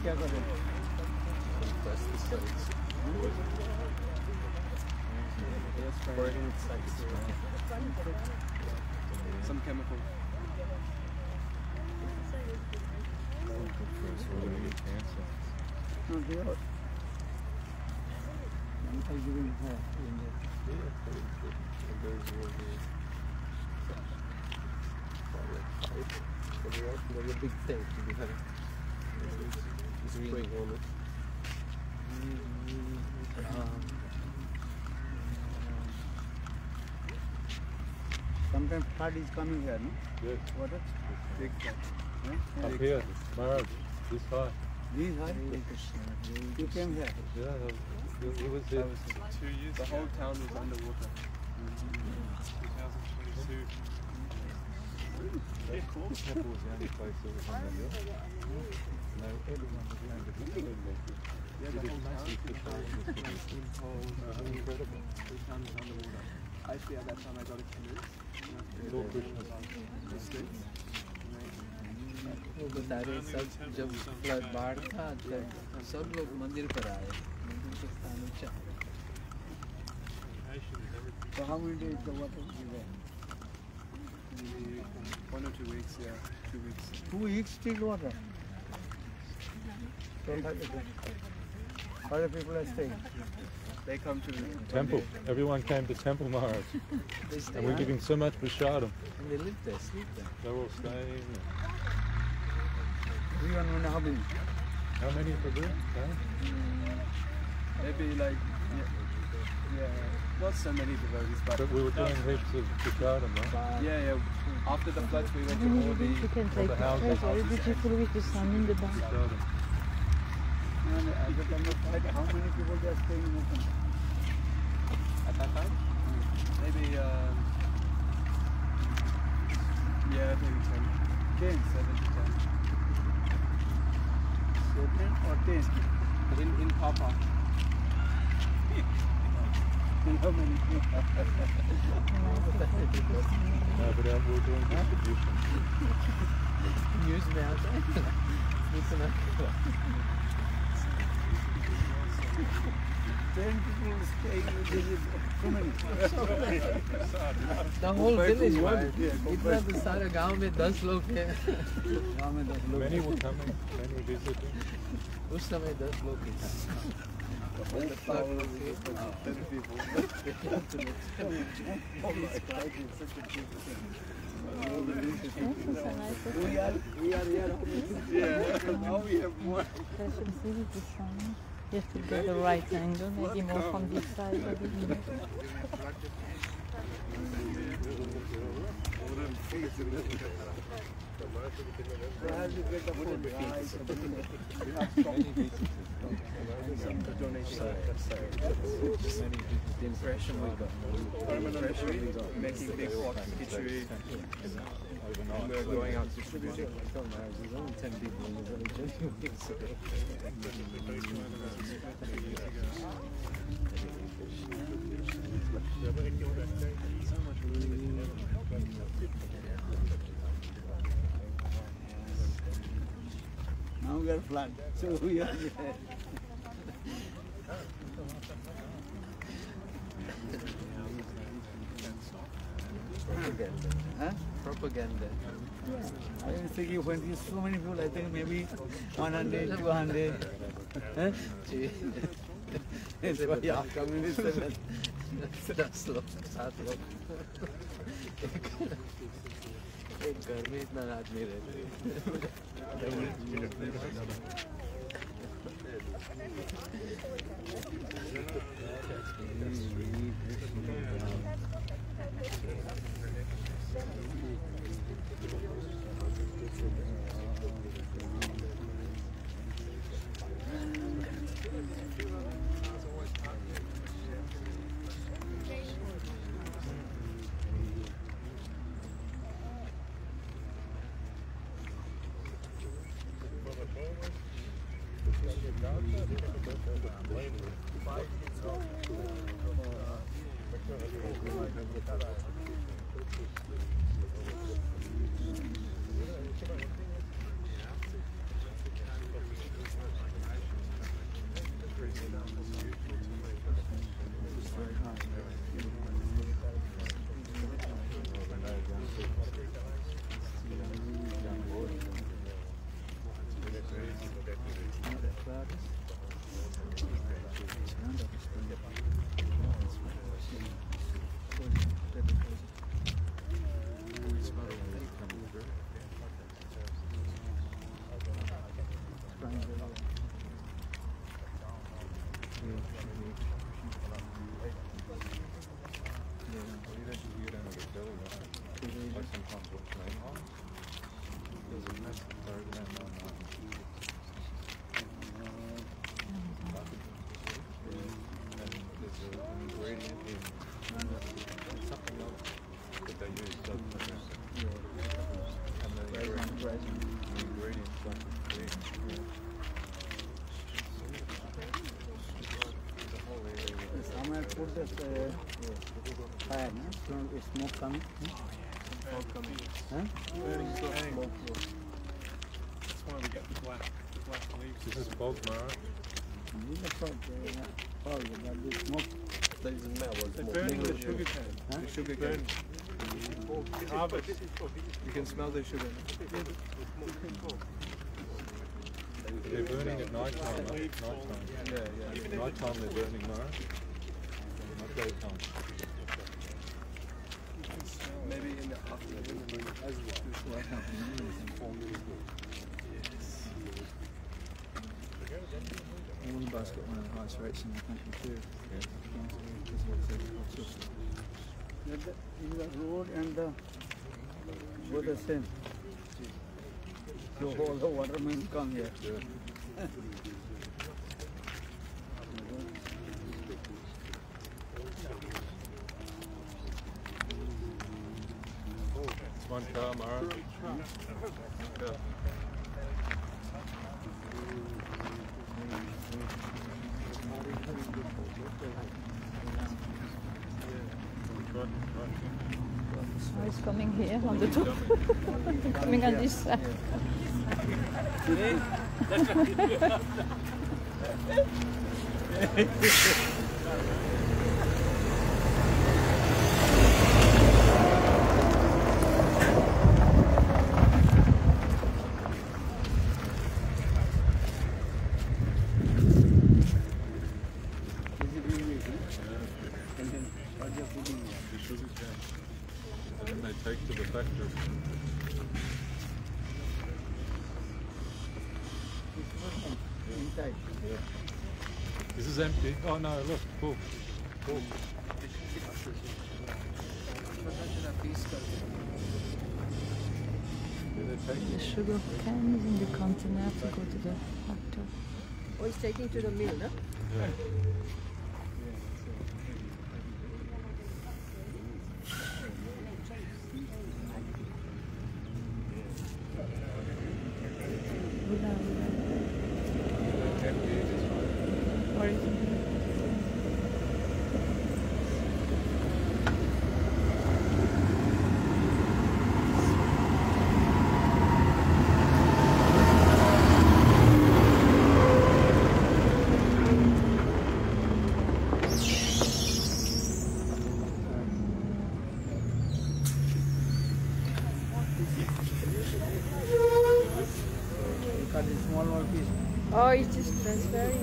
क्या कर रहे हैं? Some chemical. No, they are. I'm giving her in there. There's a big tank to be had. Spring on it. Sometimes flood is coming here, no? Yes. Water? Big flood. Huh? Up here, Maharaj, this high. This high? You came here? Yeah, it was here. 2 years. The whole town was underwater. 2022. Yeah, cool. This temple was the only place that was on the hill. No, everyone was around the hill. Yeah, the whole town was incredible. The town was underwater. Actually, at that time, I got a canoe. It's all Krishna's. वो बता रहे सब जब flood बाढ़ था तब सब लोग मंदिर पर आए मंदिर के स्थान ऊंचा So how many days the water was there? 1 or 2 weeks, yeah. 2 weeks. 2 weeks still water. Other people are staying. They come to the Temple. Everyone came to Temple Maharaj. And we're giving so much prasadam. And they live there, sleep there. They're all staying. Everyone wonder how many? How many per day? Maybe like, yeah, not so many devotees, but But we were doing heaps of prasadam, right? yeah. After the floods, we went to all You can take the houses. pictures or beautiful with the sun in the back. Prasadam. And at the time of flood, how many people they are staying in open? at that time. Maybe, yeah, maybe 10. 10. 7 to 10. 7 or 10? In Papa. How many? No, but we were doing distribution. News में आता है इतना 10 people staying with this so many The whole village, one, right? yeah, इतना तो सारे गांव में 10 लोग हैं गाँव में 10 लोग Many were coming, many were visiting. उस समय 10 लोग ही था 10 people. we are here Yeah, now we have more. You should see with the sun. You have to get the right angle, maybe more from this side. Or this side. where you get the food The impression we got Making big pots, khichdi. And we're going out distributing. There's only 10 people in the village anyway, so now we are flat so we are here propaganda. huh? Propaganda. I was thinking when there's so many people I think maybe 100 200 huh? That's why our communist 10 लोग 7 लोग घर में इतना आदमी रहते Somewhere put this fire, no? Smoke coming. Smoke coming. Huh? Burning smoke. That's why we get the black leaves. This is bog marrow. These are for but the smoke. They're burning the sugar cane. Huh? The sugar cane. Harvest. You can smell the sugar. They're burning at night time. Yeah. Night time they're burning marrow. Not daytime. Maybe in the afternoon. Woolbus got one of the highest rates in the country too. The road and the both the same. So all the watermen come here. It's one car marrow. Yeah. Oh, it's coming here on the top. Coming on this side. And then they take to the factory. Inside. This is empty. Oh no, look, full. Full. The sugar cane is in the container to go to the factory. Oh, it's taking to the mill, no? Yeah. Or is it? Cut a small piece. Oh, it's just transferring.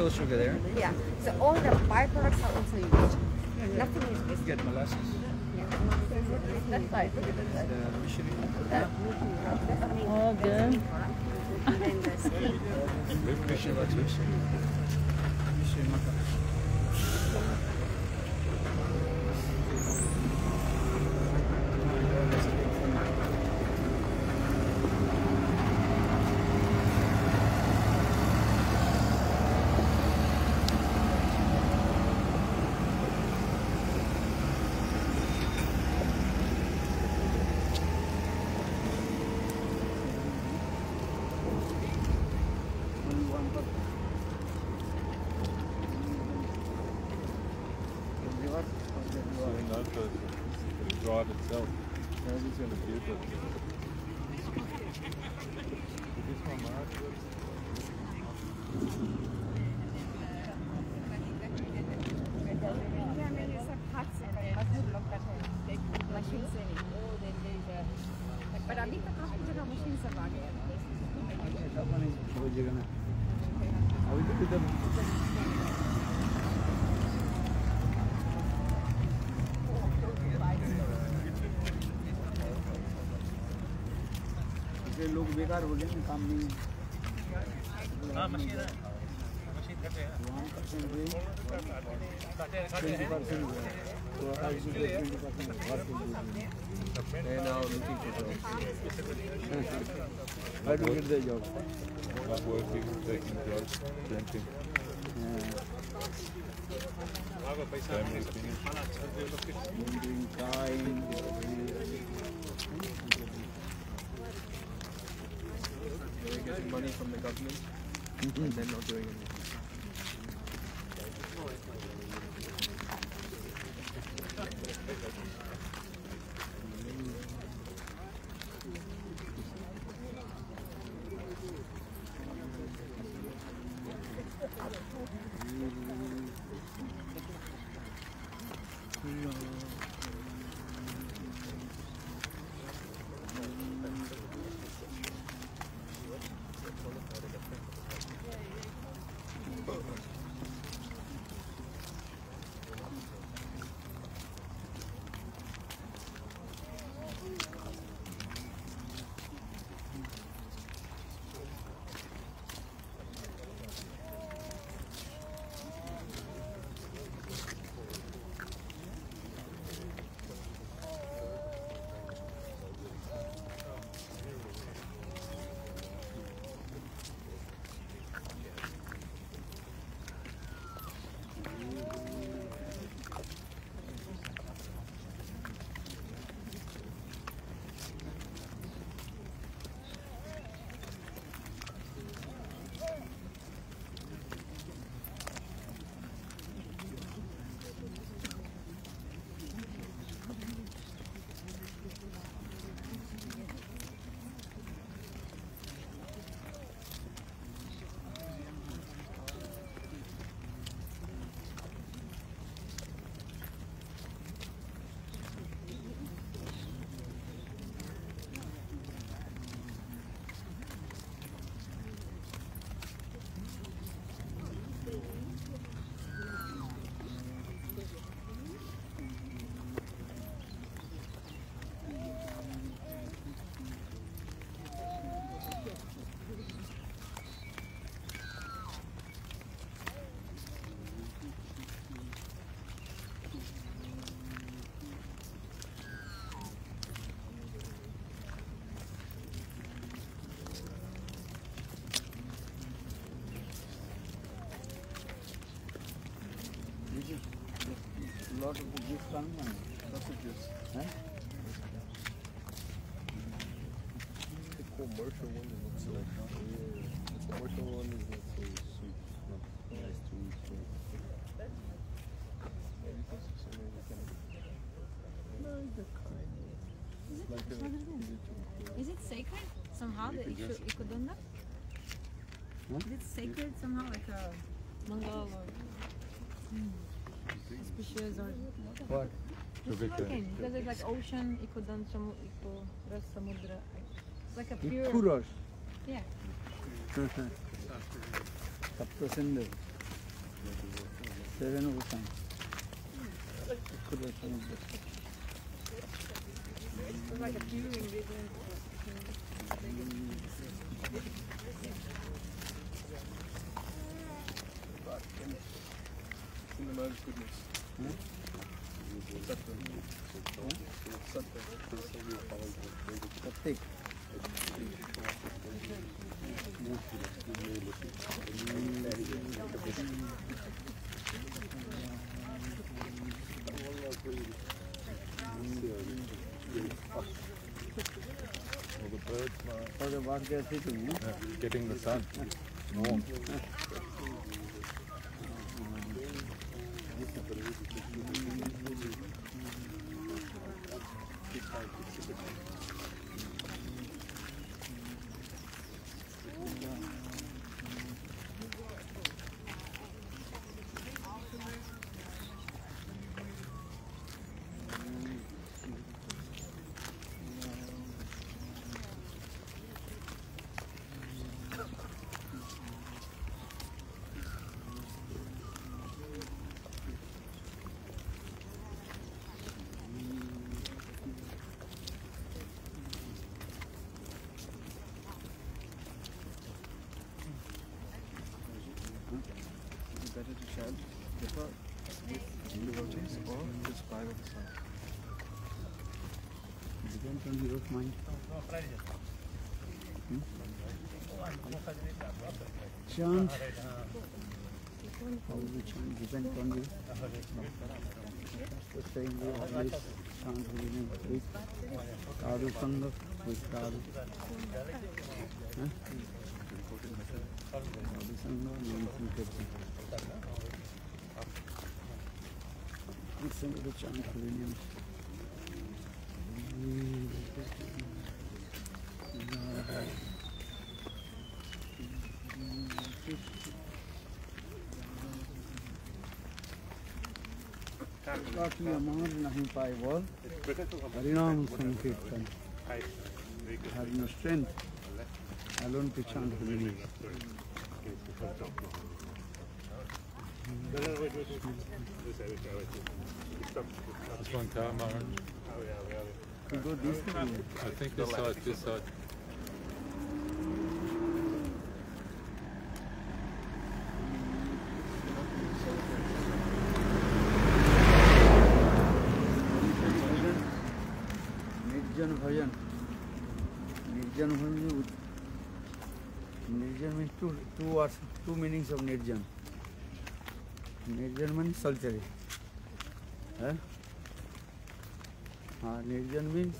also sugar there. Yeah. So all the byproducts are also used. Nothing is missing. Get molasses. That's right. Look at that. Oh, good. And then the skin. Showing out the drive itself. How's this going to be good? This one, Mark. But अभी तक आपकी जगह machine सब आ गया है। वो जगह में अभी तो इधर लोग बेकार हो गए ना, काम नहीं। हाँ मशीन है, मशीन करते हैं। 20% हुआ, तो आज भी 20% They're now looking for jobs. How do you get the job? Not working, taking drugs, drinking. Family things. Doing crime. They're getting money from the government and they're not doing anything. Lot of the juice coming on. Lots of juice. Huh? The commercial one looks so the commercial one is not so sweet. Not nice to eat. So. Maybe because it's so many kind of. No, they're kind. It's like a, Is it sacred somehow that Ikudomna? Is it sacred somehow, like a Mongol or auspicious or What? just looking, because it's like ocean, Ikudan, Ikuras, Samudra. It's like a pure. Kuros. Yeah. Sapta Sindhu. 7 Could It's like a viewing vision. Cinema is goodness. Satvik. Well, the birds are For the what they are sitting, getting the sun. Warm. Better to chant before with devotees or just by themselves. depends on your mind. Chant. How you chant depends on you. The same way always chant with Sadhu Sangha, with Sadhu. Sadhu Sangha means meditation. Listen to the chant holy names. बाकी अमार नहीं पाए बोल हरिनाम संकीर्तन has no strength alone to chant holy names. This one car, Maran. You go this way. I think this side. Nirjan bhajan. Nirjan bhajan. Nirjan means two words, two meanings of Nirjan. Nirjan means solitary. Nirjan means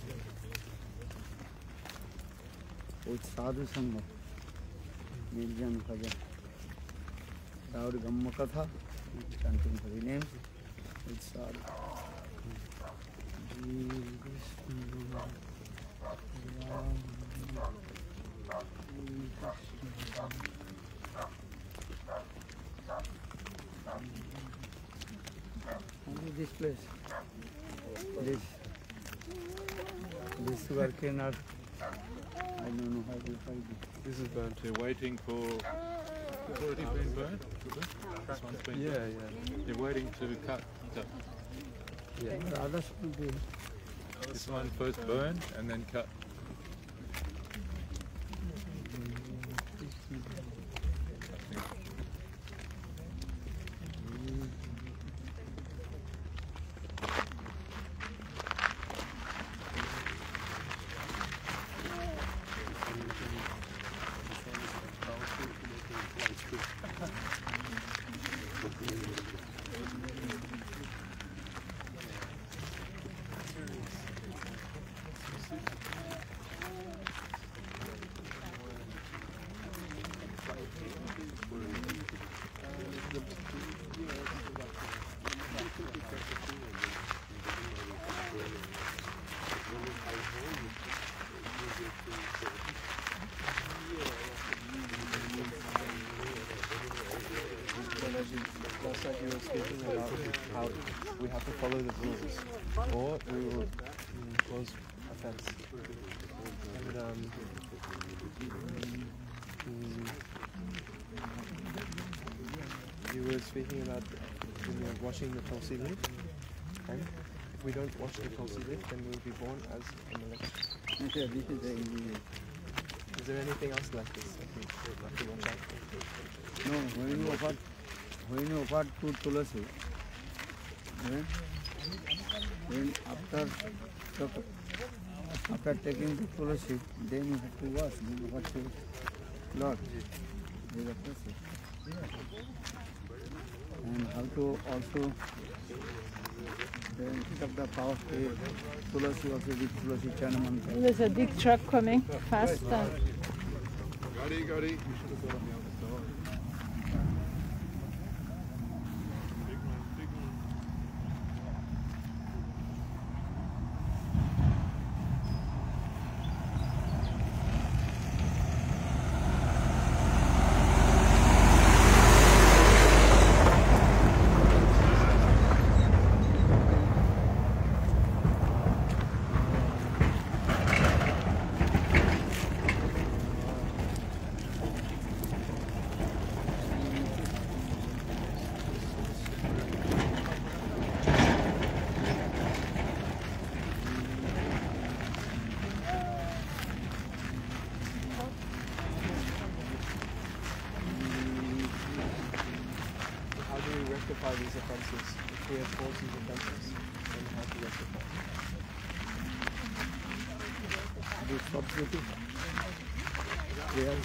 with sadhu sangha. Nirjan bhajan. Without Gamma Katha, chanting holy names with sadhu. Only this place. This work cannot. I don't know how to find it. This is burnt here, waiting for. It's already been burnt? This one's been Yeah, burnt. yeah. You're waiting to cut. Yeah. The others will be. This one first burn and then cut. Last time you were speaking about how we have to follow the rules or we will cause offense. And you were speaking about when you're washing the tulsi leaf, and if we don't wash the tulsi leaf, then we'll be born as a malaka. Okay, this is the ingredient. Is there anything else like this that we have to watch out for? No, when you offer to tulasi, then after taking the tulasi, then you have to wash. Then you have to lot with the process. And how to also then pick up the power of tulasi, also with tulasi chana mantra. There's a big truck coming fast. Gadi. Rectify these offences. If we have caused these offences, then how to rectify? This substitute. Prayer.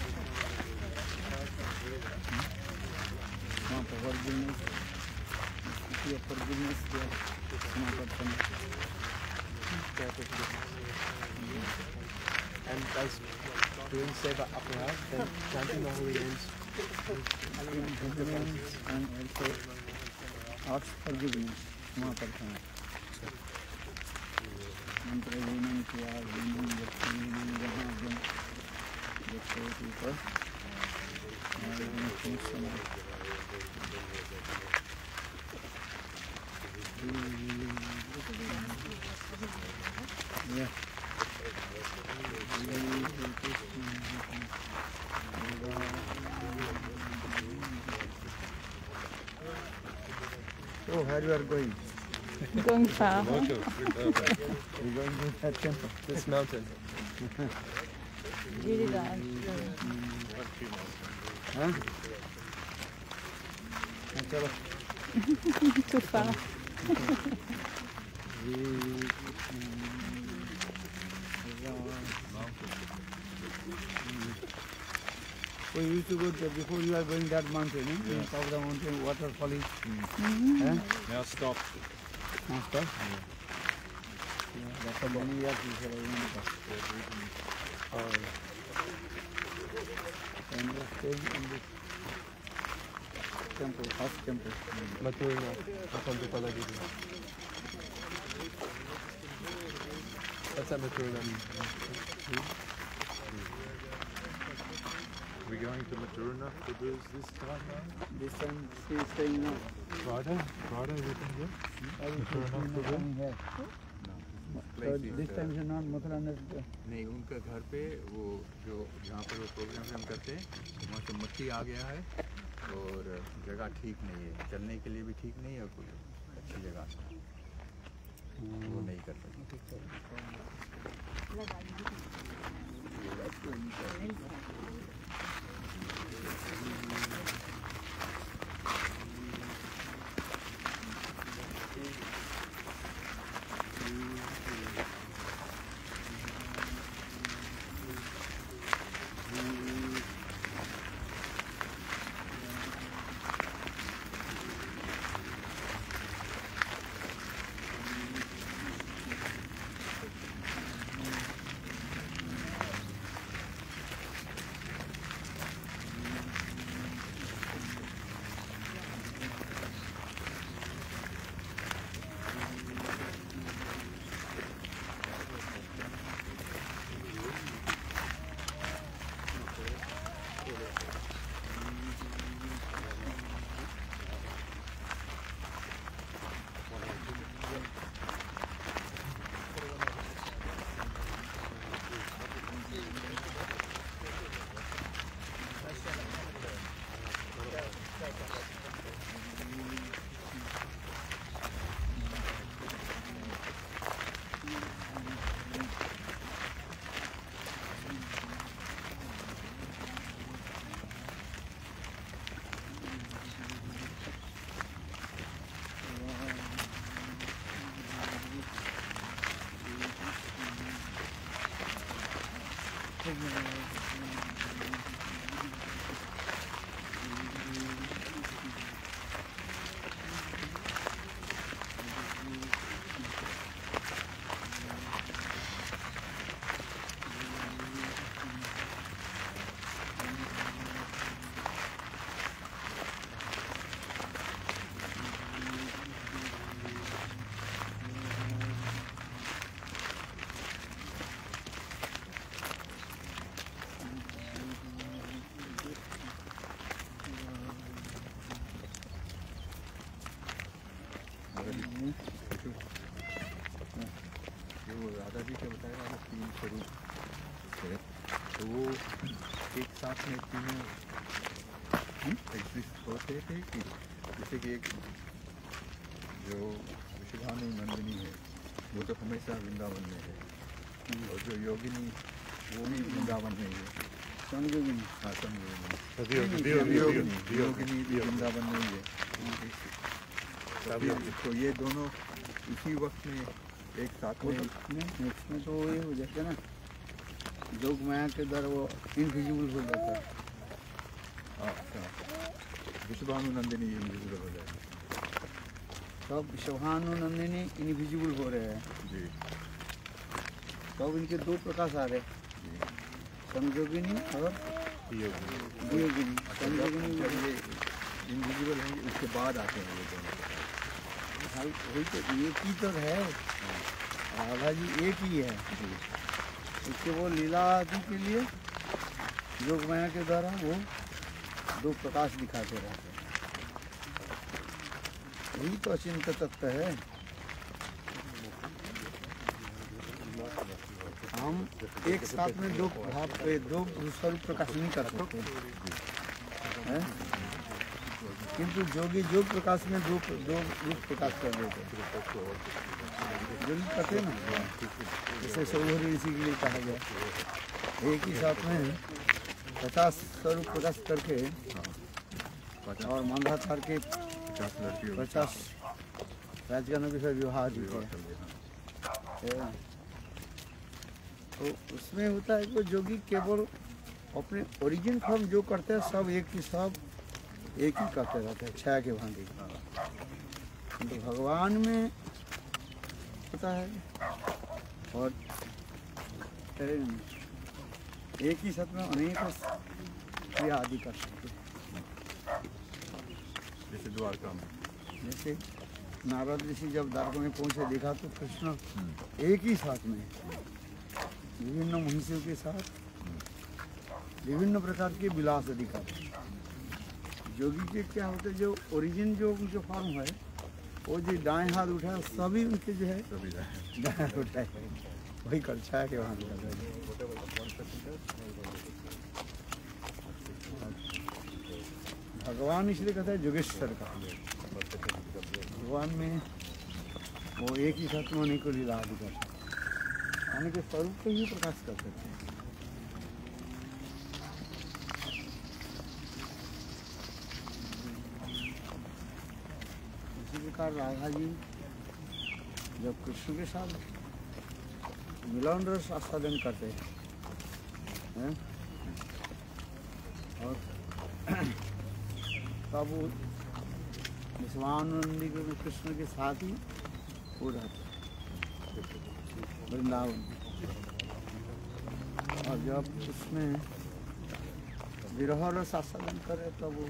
Forgiveness. Your forgiveness. And as doing seva aparad, then chanting the holy names. And also ask forgiveness. Mantra human kiya, human human jahan people. Yeah. Oh, where you are going? Going far. We're going to that temple. This mountain. Really bad. Huh? Chalo. Too far. We used to go there before you are going that mountain, eh? On top of the mountain, water falling. Now stop. Now stop? Yeah, that's a many years before I went there. And we are staying in this temple, first temple. Maturna, upon the Palagiri. That's at Maturna. We're going to Maturna to do this time now? This time she is staying now. Friday we can go? I will Mathura not not to coming here. So this time she is not Mathura not there. नहीं उनका घर पे वो जो जहाँ पर वो programme हम करते हैं वहाँ से मट्टी आ गया है और जगह ठीक नहीं है, चलने के लिए भी ठीक नहीं है और कोई अच्छी जगह वो नहीं कर सकते। जो राधा जी का बताया था 3 स्वरूप है, तो वो एक साथ में तीनों एग्जिस्ट होते थे कि जैसे कि एक जो विश्वभानु नंदिनी है वो तो हमेशा वृंदावन में है, और जो योगिनी वो भी वृंदावन में ही है। संयोगिनी, हाँ, संयोगिनी योगिनी भी वृंदावन में ही है। तो ये दोनों इसी वक्त में एक साथ में इसमें तो ये हो जाता है ना, जोग माया के द्वारा वो इनविजिबल हो जाता है। अच्छा, विश्वभानु नंदिनी इनविजिबल हो जाएगी। सब विश्वभानु नंदिनी इनविजिबल हो रहे हैं, जी तब इनके 2 प्रकाश आ रहे हैं, संयोगिनी और वियोगिनी। संयोगिनी जब ये इनविजिबल हैं उसके बाद आते हैं ये दोनों। भाई वही तो एक ही तो है, राधा जी एक ही है। इसके वो लीला आदि के लिए योग माया के द्वारा वो 2 प्रकाश दिखाते रहते हैं। यही तो अचिंत्य तत्व है। हम एक साथ में 2 भाव 2 स्वरूप प्रकाश नहीं कर सकते हैं, किंतु जोगी योग प्रकाश में 2 रूप प्रकाश कर देते हैं। जोगी कहते हैं ना, जैसे सौभरी ऋषि के लिए कहा गया, एक ही साथ में 50 स्वरूप प्रकाश करके और मंदाचार के 50 राजगणों के साथ विवाह भी है। तो उसमें होता है कि जोगी केवल अपने ओरिजिन फॉर्म जो करते हैं सब एक ही करते रहते हैं, छाया के भांति। तो भगवान में होता है और एक ही साथ में अनेक क्रिया आदि कर सकते हैं। जैसे द्वारका में, जैसे नारद ऋषि जब द्वारका में पहुंचे, देखा तो कृष्ण एक ही साथ में विभिन्न महिषियों के साथ विभिन्न प्रकार के विलास दिखाते हैं। जोगी के क्या होते हैं, जो ओरिजिन जो उनके फॉर्म है, वो जो दाएं हाथ उठाए सभी उनके जो है दाएं हाथ उठाए, वही कर छाया के वहाँ कर रहे हैं। भगवान इसलिए कहता है जोगेश्वर का, भगवान में वो एक ही साथ में उन्हीं को लीला आदि करते हैं, आने के स्वरूप को ही प्रकाश कर सकते हैं। राधा जी जब कृष्ण के साथ मिलन रस आस्वादन करते हैं और तब वो विश्वानंदी के कृष्ण के साथ ही हो जाते वृंदावन। और जब उसमें विरह रस आस्वादन करे तब वो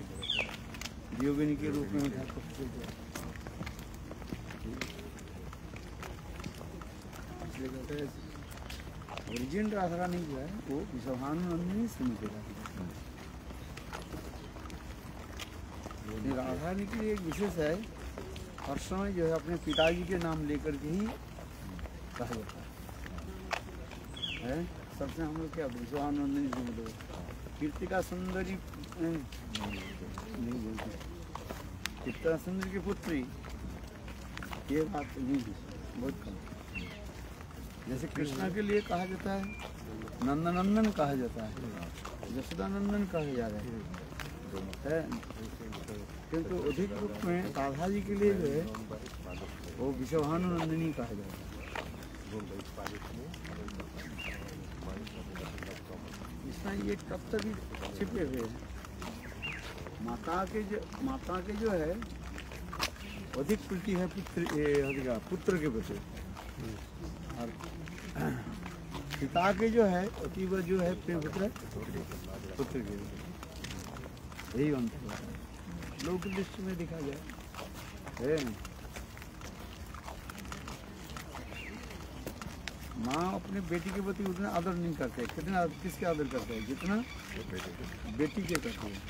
योगिनी के रूप में उठा सकते। ओरिजिन राधा रानी जो है वो विश्वभानुनंदिनी श्रीमती राधा रानी के लिए एक विशेष है, हर समय जो है अपने पिताजी के नाम लेकर के ही कहा जाता है। सबसे हम लोग क्या विश्वभानुनंदिनी श्रीमती, कीर्तिका सुंदरी नहीं बोलते, कीर्तिका सुंदरी की पुत्री, ये बात नहीं है, बहुत कम। जैसे कृष्णा के लिए कहा जाता है नंदनंदन कहा जाता है, यशोदानंदन कहे जा रहे हैं, किंतु अधिक रूप में राधा जी के लिए जो है वो विश्वभानुनंदिनी कहा जाता है। हैं ये कब तक ही छिपे हुए हैं। माता के जो है अधिक प्रीति है पुत्र के प्रति, और पिता के जो है अतीब जो है प्रेम पुत्र के प्रति, यही अंतर है लोक दृष्टि में देखा जाए है। माँ अपने बेटी के प्रति उतना आदर नहीं करते, कितना किसके आदर करते हैं जितना बेटी के करते हैं,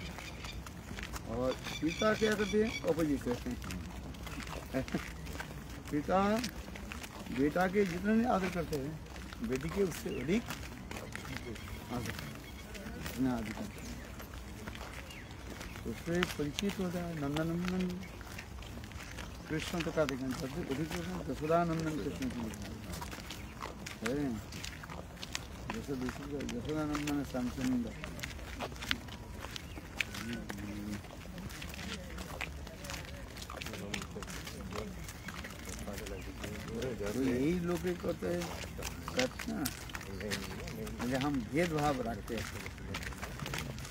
और पिता क्या करते हैं ऑपोजिट करते हैं। पिता बेटा के जितना नहीं आदर करते हैं, बेटी के उससे अधिक आदर इतना आदर करते हैं। उससे परिचित होता है नंदनंदन कृष्ण तो का देखें सबसे अधिक यशोदानंदन कृष्ण की है, यशोदानंदन श्यामचंद्र। तो यही लोग कहते हैं ना, हम भेदभाव रखते हैं,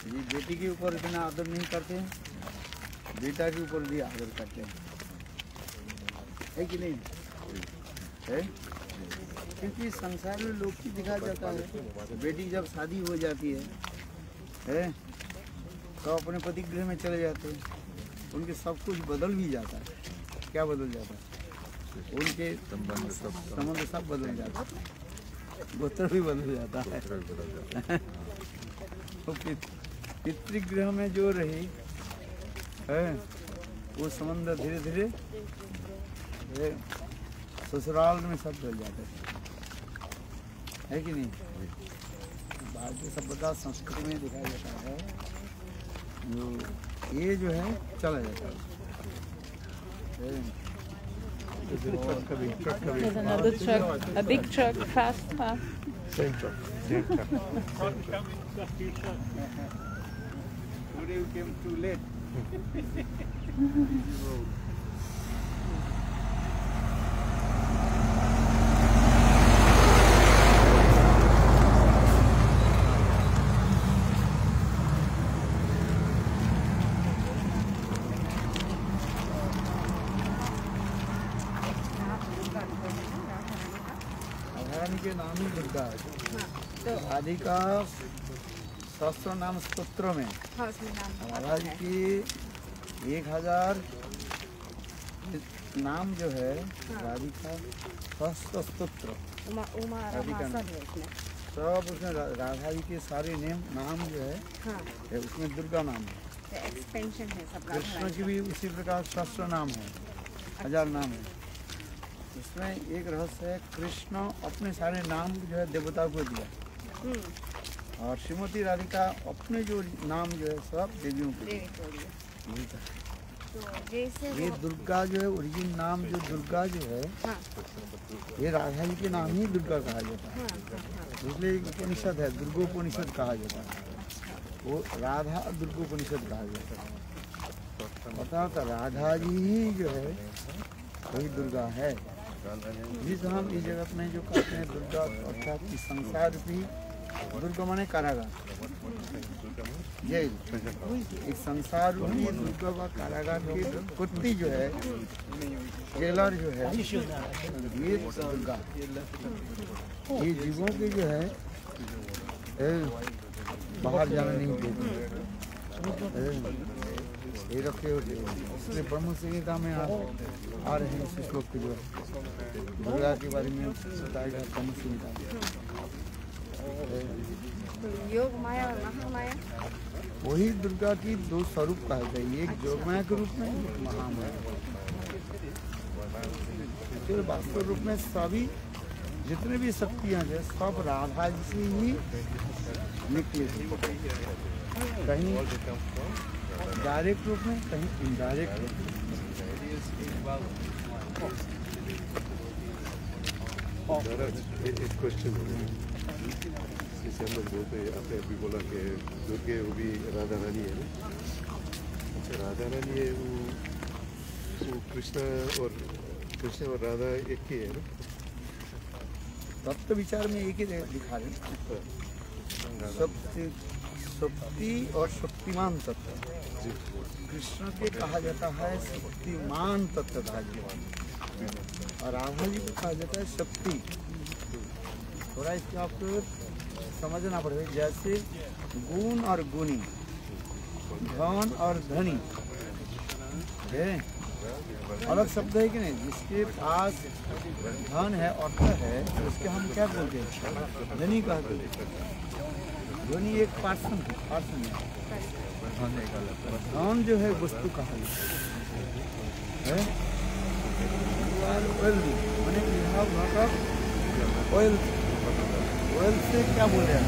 ये बेटी के ऊपर इतना आदर नहीं करते, बेटा के ऊपर भी आदर करते हैं, है कि नहीं है? क्योंकि संसार में लोग की दिखा जाता है, बेटी जब शादी हो जाती है तो अपने पति गृह में चले जाते हैं, उनके सब कुछ बदल भी जाता है। क्या बदल जाता है? उनके संबंध सब बदल जाता है, गोत्र भी बदल जाता है। तो पितृगृह में जो रही है वो संबंध धीरे धीरे ससुराल में सब चल जाते है कि नहीं? भारतीय सभ्यता संस्कृति में दिखाया जाता है जो ये जो है चला जाता है। There's another truck, a big truck, fast car. Same truck. Today you came too late. के नाम ही दुर्गा है। तो राधिका सहस्त्र नाम स्तोत्र में राधा जी की 1000 नाम जो है राधिका सहस्त्र स्तोत्र, सब उसमें राधा जी के सारे नाम जो है उसमें दुर्गा नाम है। कृष्ण की भी उसी प्रकार सहस्त्र नाम है, 1000 नाम है। इसमें एक रहस्य है, कृष्ण अपने सारे नाम जो है देवता को दिया, और श्रीमती राधिका अपने जो नाम जो है सब देवियों को दिया। ये दुर्गा जो है ओरिजिन नाम जो दुर्गा जो है ये राधा जी के नाम ही दुर्गा कहा जाता है। इसलिए उपनिषद है, दुर्गोपनिषद कहा जाता है, वो राधा दुर्गोपनिषद कहा जाता है। पता था राधा जी ही जो है वही दुर्गा है। जिस हम इस जगत में जो कहते हैं दुर्गा, अर्थात इस संसार भी दुर्गा माने कारागार, जेल। इस संसार रूपी दुर्गा व कारागार की कुत्ती जो है, जेलर जो है, ये दुर्गा, ये जीवों की जो है बाहर जाना नहीं देती, ये रखे होते। इसलिए ब्रह्म संहिता में आ रहे हैं इस श्लोक के जो दुर्गा के बारे में बताएगा ब्रह्म संहिता। योग माया और महामाया वही दुर्गा की दो स्वरूप कहा जाए, एक जोगमाया के रूप में, एक महामाया। फिर वास्तव रूप में सभी जितने भी शक्तियाँ हैं सब राधा जी से ही निकली थी, कहीं डायरेक्ट रूप में, कहीं इनडायरेक्ट रूप में। एक क्वेश्चन जैसे हम लोग बोलते हैं, आपने अभी बोला कि दुर्गे वो भी राधा रानी है ना? अच्छा, राधा रानी है वो कृष्ण और राधा एक ही है ना? तत्व विचार में एक ही दिखा रहे हैं। शक्ति और शक्तिमान तत्व। कृष्ण के कहा जाता है शक्तिमान तत्वधारी और राधा जी को कहा जाता है शक्ति। थोड़ा इसको आपको समझना पड़ेगा, जैसे गुण और गुणी, धन और धनी है अलग शब्द है कि नहीं। जिसके पास धन है, अर्थ है, तो उसके हम क्या बोलते हैं? धनी कहते हैं। धनी एक पर्सन है। धन जो है वस्तु कहा है। ऑयल से क्या बोल रहे हैं?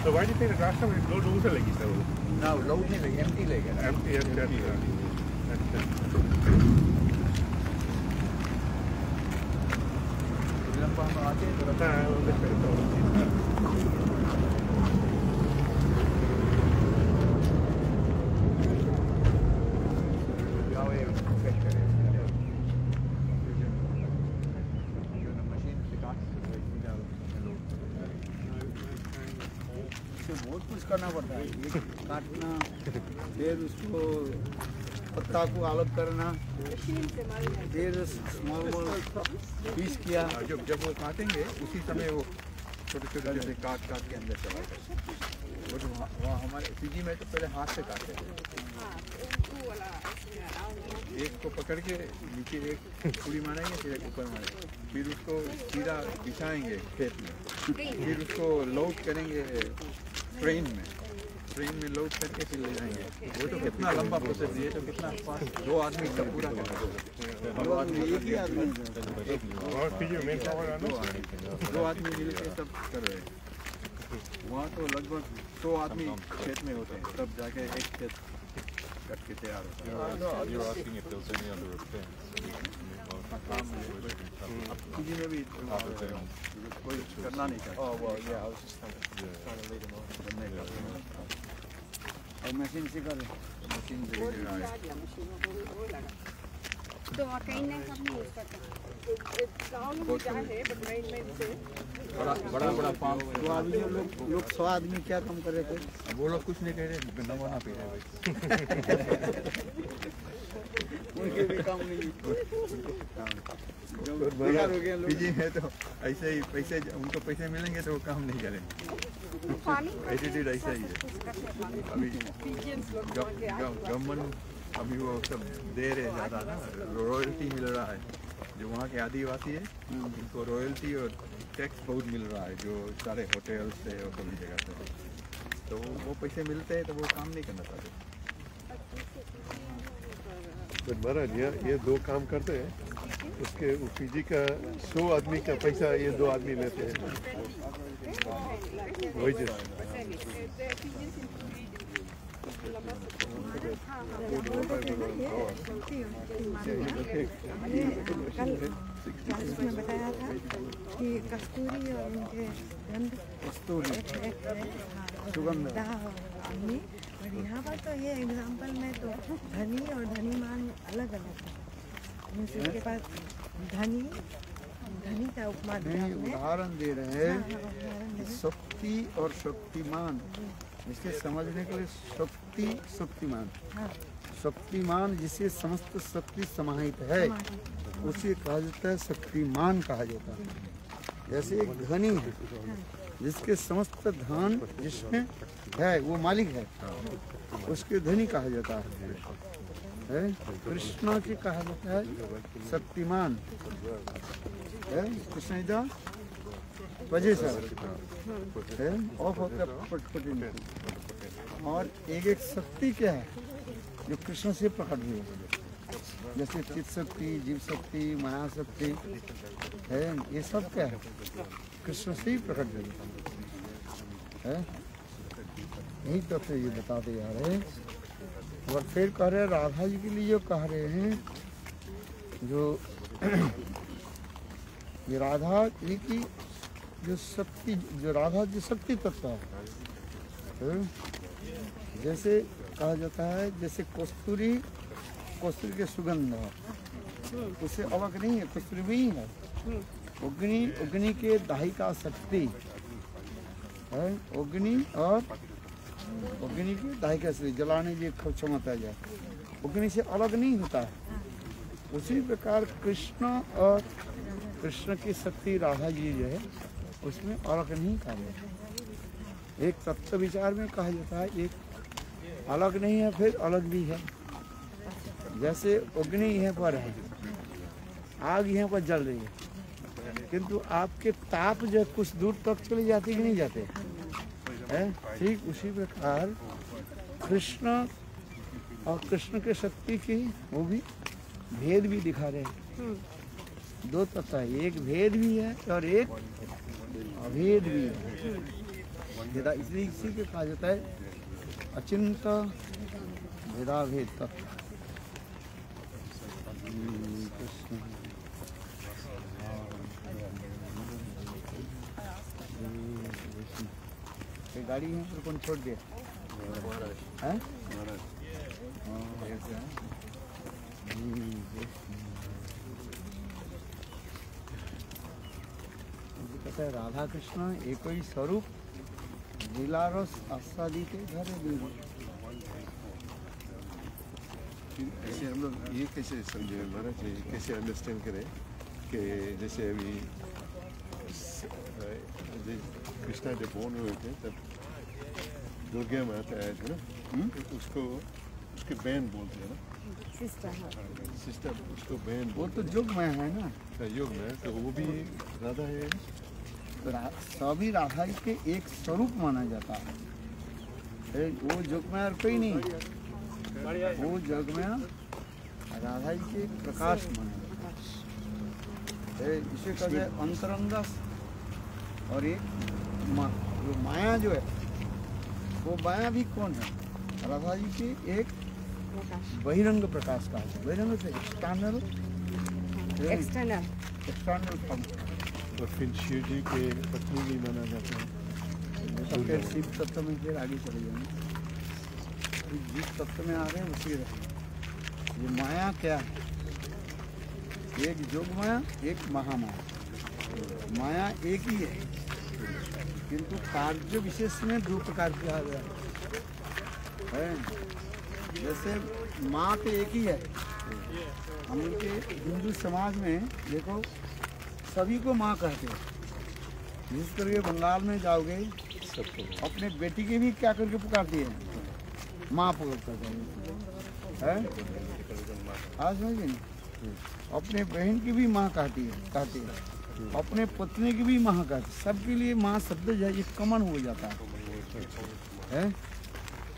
So why do you think the last time we load water like this? No, load नहीं लगे, empty लेगा. Empty. लंबा हम आते हैं तो हाँ, वो देखते हैं तो. जाओ ये fresh करें. जो ना मशीन से काट सकते हैं, जाओ लोड. बहुत कुछ करना पड़ता है, काटना, फिर उसको पत्ता को अलग करना, फिर स्मॉल पीस किया। जब वो काटेंगे उसी समय वो छोटे जैसे काट के अंदर चला जाए। वो तो वहाँ हमारे पीजी में तो पहले हाथ से काटते थे, एक को पकड़ के नीचे एक पूरी मारेंगे, फिर एक ऊपर मारेंगे, फिर उसको सीधा बिछाएंगे खेत में, फिर उसको लोड करेंगे ट्रेन में लोड करके फिर ले जाएंगे। वो तो कितना लंबा प्रोसेस है, तो कितना फास्ट, 2 आदमी सब पूरा करना है। 2 आदमी, एक ही आदमी, और पीछे मेन पावर है ना. 2 आदमी मिल के सब कर रहे हैं। वहाँ तो लगभग 100 आदमी खेत में होते हैं, तब जाके एक खेत कट के तैयार होता है। You're asking if there's any other offense. PG में भी कोई करना नहीं चाहता। Oh, well, yeah, I was just trying to lead him on. और मशीन से कर मशीन से लगाए तो और कहीं नहीं करनी यूज करते बड़ा बड़ा पाम। तो अभी जो लोग 100 आदमी क्या काम कर रहे थे? वो लोग कुछ नहीं कह रहे, नमूना पी रहे भाई। उनके भी काम नहीं पीजी है तो ऐसे ही पैसे, उनको पैसे मिलेंगे तो वो काम नहीं करेंगे। एटीट्यूड ऐसा ही है। अभी गवर्नमेंट अभी वो सब दे रहे ज़्यादा ना, रॉयल्टी मिल रहा है। जो वहाँ के आदिवासी है उनको रॉयल्टी और टैक्स बहुत मिल रहा है, जो सारे होटल से और सभी जगह से। तो वो पैसे मिलते हैं तो वो काम नहीं करना चाहते। तो महाराज ये 2 काम करते हैं, उसके पीजी का 100 आदमी का पैसा ये 2 आदमी लेते हैं। वही चीज उसने बताया था कि कस्तूरी और उनके गंध सुगंध और यहाँ पर तो ये एग्जाम्पल में तो धनी और धनीमान अलग अलग है। उनके पास धनी का उपमा नहीं, उदाहरण दे रहे हैं शक्ति और शक्तिमान। इसके समझने के लिए शक्तिमान शक्तिमान जिसे समस्त शक्ति समाहित है उसे कहा जाता है शक्तिमान कहा जाता है। जैसे एक धनी है जिसके समस्त धन जिसमें है वो मालिक है, उसके धनी कहा जाता है। कृष्ण के कहा जाता है शक्तिमान है। कृष्ण वजह से और एक शक्ति क्या है जो कृष्ण से प्रकट हुई है, जैसे चित शक्ति, जीव शक्ति, माया शक्ति है। ये सब क्या है? कृष्ण से ही प्रकट हुई है। यही तो फिर ये बताते जा रहे हैं। और फिर कह रहे हैं राधा जी के लिए जो कह रहे हैं, जो ये राधा जी की जो शक्ति, जो राधा जो शक्ति तत्व है, जैसे कहा जाता है जैसे कस्तूरी के सुगंध है, उससे अलग नहीं है, कस्तूरी भी है। अग्नि के दाहिका शक्ति है, अग्नि की दाहिका शक्ति जलाने की क्षमता है, अग्नि से अलग नहीं होता है। उसी प्रकार कृष्ण और कृष्ण की शक्ति राधा जी जो है उसमें अलग नहीं कार्य। एक तत्व विचार में कहा जाता है एक अलग नहीं है, फिर अलग भी है। जैसे अग्नि यहाँ पर है, आग यहाँ पर जल रही है, किंतु आपके ताप जो कुछ दूर तक चले जाते कि नहीं जाते है। ठीक उसी प्रकार कृष्ण और कृष्ण के शक्ति की वो भी भेद भी दिखा रहे हैं। 2 तत्व है, एक भेद भी है और एक अभेद भी है। इसलिए इसी के कहा जाता है अचिंत भेदाभेद तत्व। गाड़ी है तो कौन छोड़ दिया? कहता है राधा कृष्ण एक ही स्वरूप लीलारस आस्वादित घर। ऐसे हम लोग ये कैसे समझे महाराज जी, कैसे अंडरस्टैंड करें कि जैसे अभी कृष्णा जब बोर्न हुए थे तब दुर्गा माता आए थे ना, उसको उसके बहन बोलते हैं ना, सिस्टर उसको बहन। वो तो युग में है ना, युग में, तो वो भी राधा है। सभी राधा के एक स्वरूप माना जाता है। वो युग में और कोई नहीं, वो जग में राधा जी के प्रकाश माना जाता है। इसे कहते हैं अंतरंगा। और एक जो माया जो है वो माया भी कौन है? राधा जी के एक बहिरंग प्रकाश का है। बहिरंग से एक्सटर्नल फॉर्म। और फिर शिव जी के पत्नी भी माना जाता है। शिव तत्व में फिर आगे चले जाएंगे। जिस तत्व में आ रहे हैं उसी रहें। ये माया क्या है? एक जोग माया, एक महामाया। माया एक ही है, किंतु कार्य विशेष में दो प्रकार किया गया है। जैसे माँ तो एक ही है। हम लोग के हिंदू समाज में देखो सभी को माँ कहते हैं। जिस करके बंगाल में जाओगे अपने बेटी के भी क्या करके पुकारती है? माँ पकड़ करते हैं। आज समझिए ना, अपने बहन की भी माँ कहती है, अपने पत्नी की भी माँ कहती है। सबके लिए माँ शब्द जो है ये कॉमन हो जाता है।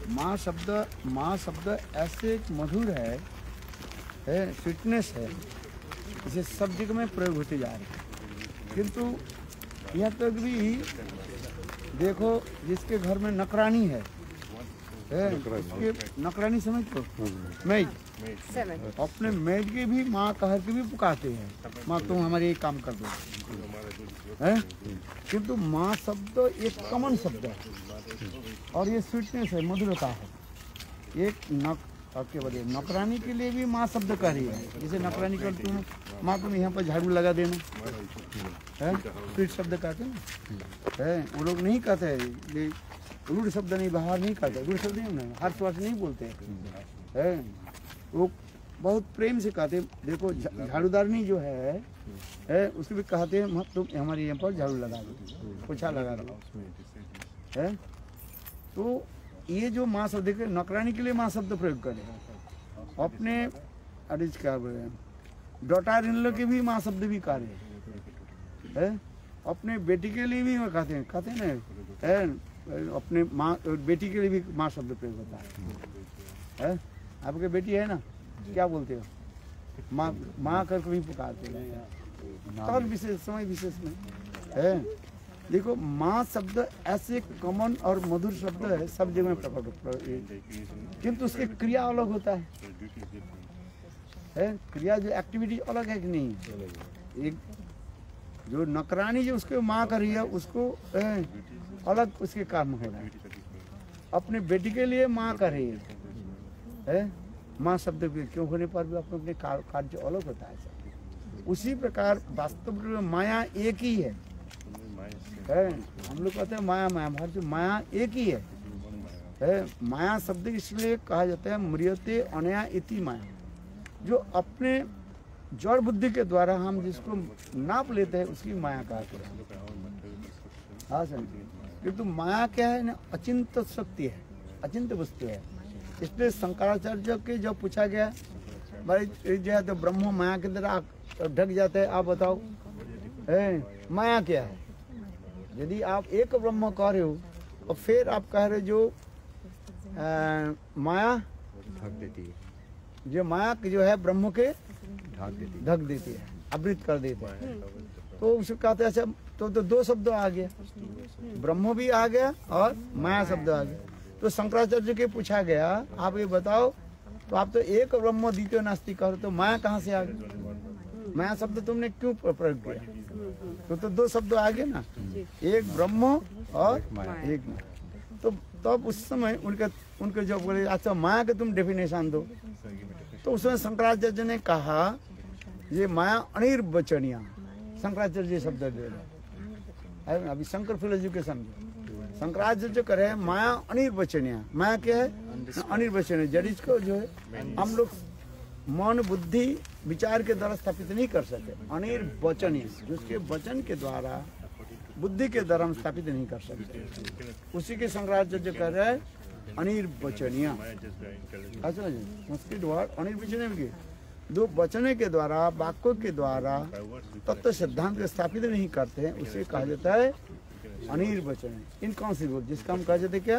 माँ शब्द ऐसे मधुर है, स्वीटनेस है, इसे सब जगह में प्रयोग होते जा रहे हैं। किंतु यह तक भी देखो जिसके घर में नकरानी है, उसके नकरानी समझ लो, मैज, अपने मैज के भी माँ कह के भी पुकारते हैं, माँ तुम हमारे ये काम कर दो है। किंतु माँ शब्द एक कॉमन शब्द है और ये स्वीटनेस है, मधुरता है। एक नौकरानी के लिए भी माँ शब्द कह रही है। जैसे नौकरानी करती हूँ, माँ तुम यहाँ पर झाड़ू लगा देना है, स्वीट शब्द कहते हैं है। वो लोग नहीं कहते हैं, रूढ़ शब्द नहीं, बाहर नहीं कहते, रूढ़ शब्द नहीं, हर्ष वर्ष नहीं बोलते है। वो बहुत प्रेम से कहते हैं। देखो झाड़ूदारनी जो है उसको भी कहते हैं तुम हमारे यहाँ पर झाड़ू लगा दो, पोछा लगा दो है। तो ये जो माँ शब्द के नौकरानी के लिए माँ शब्द प्रयोग करें, अपने अरिज क्या बोले डॉटर इन लोग के भी माँ शब्द भी कह रहे हैं। अपने बेटी के लिए भी कहते हैं ना, अपने माँ बेटी के लिए भी माँ शब्द प्रयोग होता है। आपके बेटी है ना, क्या बोलते हो? माँ करके भी पुकारते हैं और विशेष समय विशेष में है। देखो माँ शब्द ऐसे कॉमन और मधुर शब्द है, सब जगह प्रकट, किंतु उसकी क्रिया अलग होता है। क्रिया जो एक्टिविटी अलग है कि नहीं। एक जो नौकरानी जो उसको माँ कर रही है उसको अलग उसके काम हो रहा है। अपने बेटी के लिए माँ कर रही है। माँ शब्द क्यों होने पर भी अपने कार्य अलग होता है। उसी प्रकार वास्तव में माया एक ही है। हम लोग कहते हैं माया माया, हमारी जो माया एक ही है। माया शब्द इसलिए कहा जाता है म्रियते अनया इति माया, जो अपने जड़ बुद्धि के द्वारा हम जिसको नाप लेते हैं उसकी माया कहते हैं। हाँ समझिए, किंतु माया क्या है ना, अचिंत शक्ति है, अचिंत वस्तु है। इसलिए शंकराचार्य के जब पूछा गया भाई जो है तो ब्रह्म माया के अंदर ढक जाते हैं, आप बताओ माया क्या है? यदि आप एक ब्रह्म कह रहे हो और फिर आप कह रहे जो माया ढक देती है, जो माया जो है ब्रह्म के ढक देती है, आवृत कर देते हैं, तो उसको कहते हैं अच्छा तो दो शब्द आ गया, ब्रह्म भी आ गया और माया शब्द आ गया। तो शंकराचार्य के पूछा गया आप ये बताओ, तो आप तो एक ब्रह्म द्वितीय नास्तिक कहो, तो माया कहाँ से आ गई? माया शब्द तुमने क्यों प्रयोग किया? तो दो शब्द आ गए ना, एक ब्रह्म और एक माया। तो तब उस समय उनके जब बोले अच्छा माया के तुम डेफिनेशन दो, तो उसमें शंकराचार्य ने कहा ये माया अनिर्वचनीय, शंकराचार्य शब्द दे रहे। अभी शंकर फिल एजुकेशन शंकराचार्य कह रहे हैं माया अनिर्वचनीय। माया क्या है? अनिर्वचनीय, जड़ को जो है हम लोग मन बुद्धि विचार के द्वारा स्थापित नहीं कर सकते। अनिर्वचनीय, जिसके वचन के द्वारा बुद्धि के द्वारा हम स्थापित नहीं कर सकते, उसी के शंकराचार्य कह रहे हैं अनिर्वचनीय। अच्छा जी, संस्कृत वर्ड अनिर्वचनीय, दो वचने के द्वारा वाक्यों के द्वारा तत्व सिद्धांत को स्थापित नहीं करते हैं, उसे कहा जाता है अनिर्वचनीय, इनकॉन्सिबल। जिसका हम कहा जाते क्या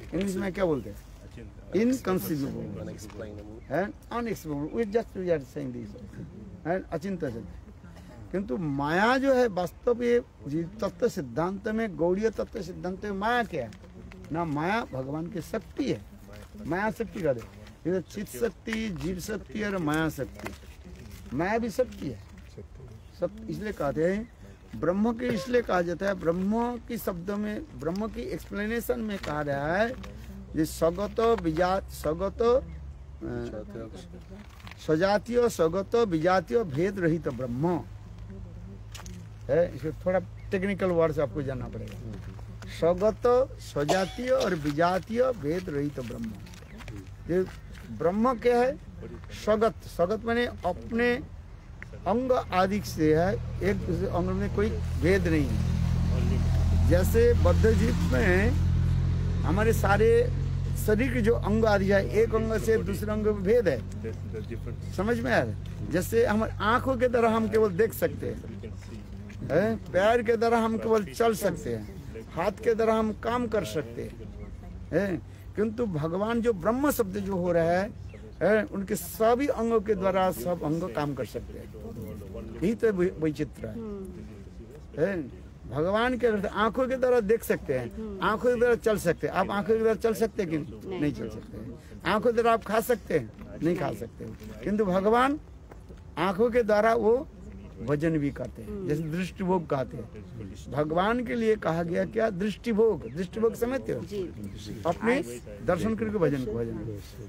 इंग्लिश में क्या बोलते हैं? Inconceivable and unexplainable. We just we are saying this and अचिंत्य। किंतु माया जो है वास्तव ये तत्व सिद्धांत में, गौड़ीय तत्व सिद्धांत में माया क्या है ना? माया भगवान की शक्ति है। माया शक्ति का दे, चित शक्ति, जीव शक्ति और माया शक्ति। माया भी शक्ति है, इसलिए कहते हैं ब्रह्म के, इसलिए कहा जाता है ब्रह्म की शब्द में, ब्रह्म की एक्सप्लेनेशन में कहा रहा है যে স্বগত स्वजातीय स्वगत विजातीय भेद रहित ब्रह्म है। इसको थोड़ा टेक्निकल वर्ड से आपको जानना पड़ेगा। स्वगत स्वजातीय और विजातीय भेद रहित ब्रह्म। ये ब्रह्म क्या है? स्वगत, स्वगत माने अपने अंग आदि से है, एक दूसरे अंग में कोई भेद नहीं है। जैसे बद्ध जीव में हमारे सारे शरीर के जो अंग आदि है, एक अंग से दूसरे अंग में भेद है, समझ में आ रहा है? जैसे हमारे आंखों के द्वारा हम केवल देख सकते हैं, पैर के द्वारा हम केवल चल सकते हैं, हाथ के द्वारा हम काम कर सकते हैं, किंतु भगवान जो ब्रह्म शब्द जो हो रहा है, उनके सभी अंगों के द्वारा सब अंग काम कर सकते हैं। यही तो वैचित्र है। भगवान क्या करते हैं? आंखों के द्वारा देख सकते हैं, आंखों के द्वारा चल सकते हैं। आप आंखों के द्वारा चल सकते हैं कि नहीं चल सकते? आंखों के द्वारा आप खा सकते हैं? नहीं खा सकते। किंतु भगवान आंखों के द्वारा वो भजन भी करते हैं, जैसे दृष्टिभोग कहते हैं। भगवान के लिए कहा गया क्या? दृष्टिभोग। दृष्टिभोग समझते हो? अपने दर्शन करके भजन को भजन।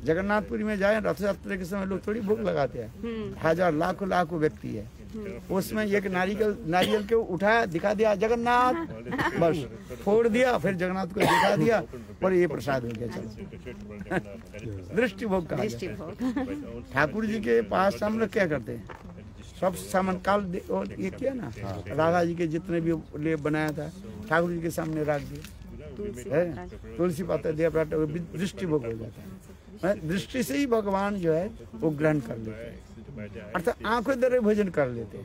जगन्नाथपुरी में जाए, रथ यात्रा के समय लोग थोड़ी भोग लगाते हैं, हजार लाखों लाखों व्यक्ति है, उसमें एक नारियल के उठाया, दिखा दिया जगन्नाथ, बस फोड़ दिया, फिर जगन्नाथ को दिखा दिया और ये प्रसाद हो गया। चलो दृष्टिभोग कहा जाता है। ठाकुर जी के पास हम लोग क्या करते हैं? सब सामान काल और ये किया ना, राधा जी के जितने भी लिए बनाया था ठाकुर जी के सामने रख दिया, तुलसी पत्ता दिया, दृष्टिभोग हो जाता है। दृष्टि से ही भगवान जो है वो ग्रहण कर लेते हैं, अर्थात आंखों द्वारा भोजन कर लेते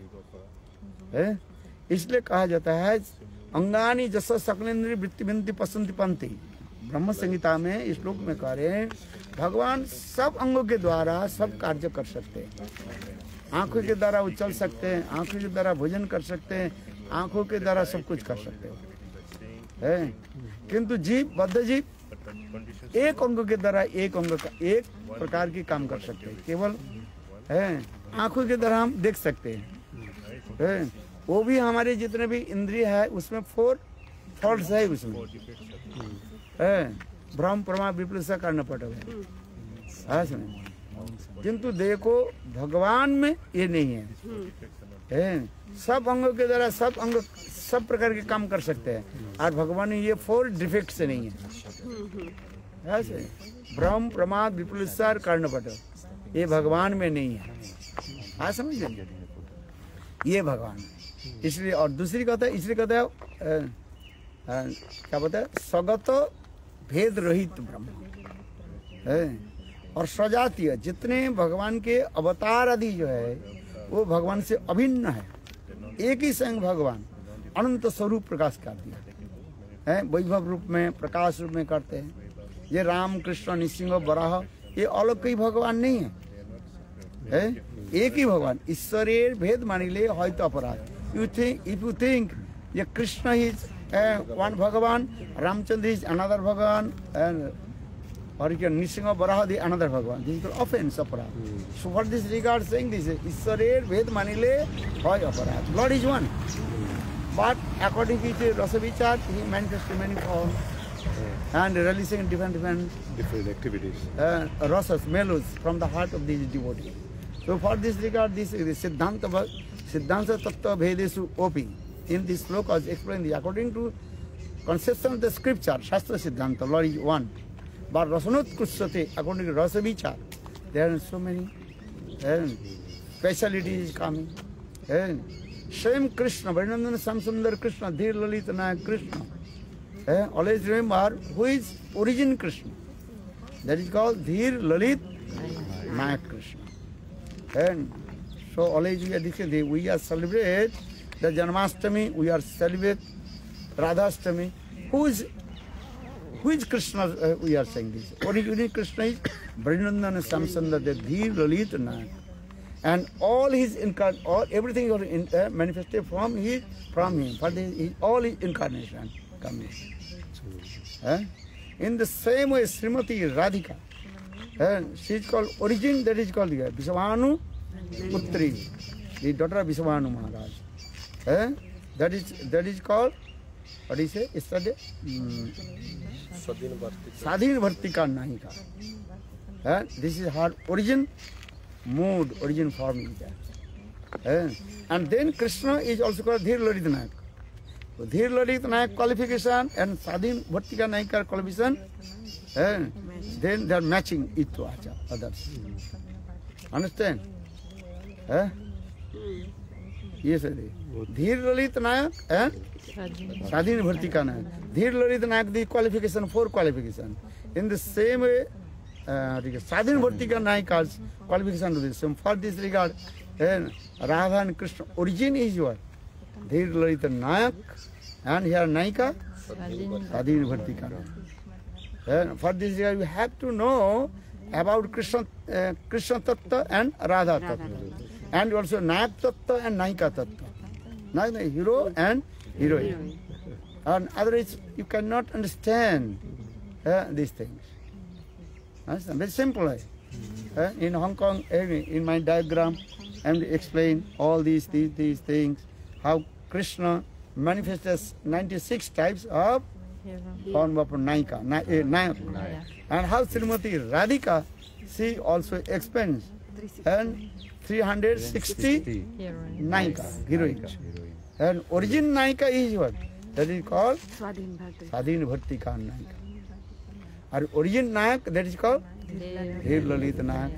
हैं। इसलिए कहा जाता है अंगानी जस सकलेन्द्रिय वृत्ति बिंति पसंति पंथी। ब्रह्म संहिता में इस श्लोक में कह रहे हैं भगवान सब अंगों के द्वारा सब कार्य कर सकते हैं। आंखों के द्वारा वो चल सकते हैं, आंखों के द्वारा भोजन कर सकते हैं, आंखों के द्वारा सब कुछ कर सकते हैं। किंतु जीव, बद्ध जीव एक अंग के द्वारा एक अंग का एक प्रकार की काम कर सकते हैं। केवल आंखों के द्वारा हम देख सकते हैं, वो भी हमारे जितने भी इंद्रिय है उसमें 4 फॉल्ट है, उसमें भ्रम प्रमा विप्लुषा करना पड़ेगा। किंतु देखो भगवान में ये नहीं है, सब अंगों के द्वारा सब अंग सब प्रकार के काम कर सकते हैं, और भगवान में ये 4 डिफेक्ट से नहीं है। ऐसे भ्रम प्रमाद विप्लुषा कर्ण पट ये भगवान में नहीं है। हाँ समझ लेंगे, ये भगवान। इसलिए और दूसरी कहता है, इसलिए कहता है क्या बताया? स्वगत भेद रहित ब्रह्म है। और स्वजातीय जितने भगवान के अवतार आदि जो है वो भगवान से अभिन्न है। एक ही संग भगवान अनंत स्वरूप प्रकाश कर दिया है, वैभव रूप में प्रकाश रूप में करते हैं। ये राम कृष्ण नृसिंह वराह ये अलग कोई भगवान नहीं है, एक ही भगवान। ईश्वरेर भेद मानिले हयतो अपराध। इफ यू थिंक ये कृष्ण इज वन भगवान, रामचंद्र इज अनदर भगवान, or you can Nrsimha Varahadi another Bhagavan. This is called offense, aparad. So for this regard saying this, Ishwarer Ved Manile Hoy Aparad. Lord is one. But according to Rasavichar, he manifests in many forms and releasing different activities. Rasas, mellows from the heart of these devotees. So for this regard, this is Siddhanta Tattva Bhedesu Opi. In this sloka is explained according to conception of the scripture, Shastra Siddhanta, Lord is one. But Rasanut Kussate, according to Rasavichar, there are so many specialities coming. Same Krishna, Varinandana Samsundar Krishna, Dhir Lalit Nayak Krishna. Always remember who is origin Krishna. That is called Dhir Lalit Nayak Krishna. And so always we are celebrate the Janmashtami, we are celebrate Radhashtami. Who is Krishna? We are saying this. Originally Krishna is Varinandana Samsundar, the Dhir Lalit Nayak. And all his everything is manifested from him. For all his incarnation coming. In the same way, Srimati Radhika, she is called origin. That is called Visavanu Putri, the daughter of Visavanu Maharaj. That is called. What do you say? Yesterday, Sadhin Vartika Naika. This is her origin mood, origin form is there. And then Krishna is also called Dhir Lalit Nayak. So Dhir Lalit Nayak qualification and Sadhin Vartika Naika qualification, then they are matching it to others. Understand? Yes, Dhir Lalit Nayak and Sadhin Vartika Nayak. Dhir Lalit Nayak, the qualification, 4 qualification. In the same way, Sadhin Vartika Nayaka's qualification to the same. For this regard, Radha and Krishna origin is what? Dhir Lalit Nayak, and here Nayika, Sadhin Vartika Nayak. For this regard, you have to know about Krishna Tattva and Radha Tattva. And also Nayak Tattva and Nayika Tattva. Not the hero and heroine. And otherwise, you cannot understand these things. Understand? Very simple. In Hong Kong, in my diagram, I'm explain all these things, how Krishna manifests 96 types of form of Nayika, and how Srimati Radhika, she also explains, and 360 Nayika, heroines. And origin Nayika is what? That is called Sadhin Vartika Nayika. Or origin Nayak, that is called Dhir Lalit Nayak.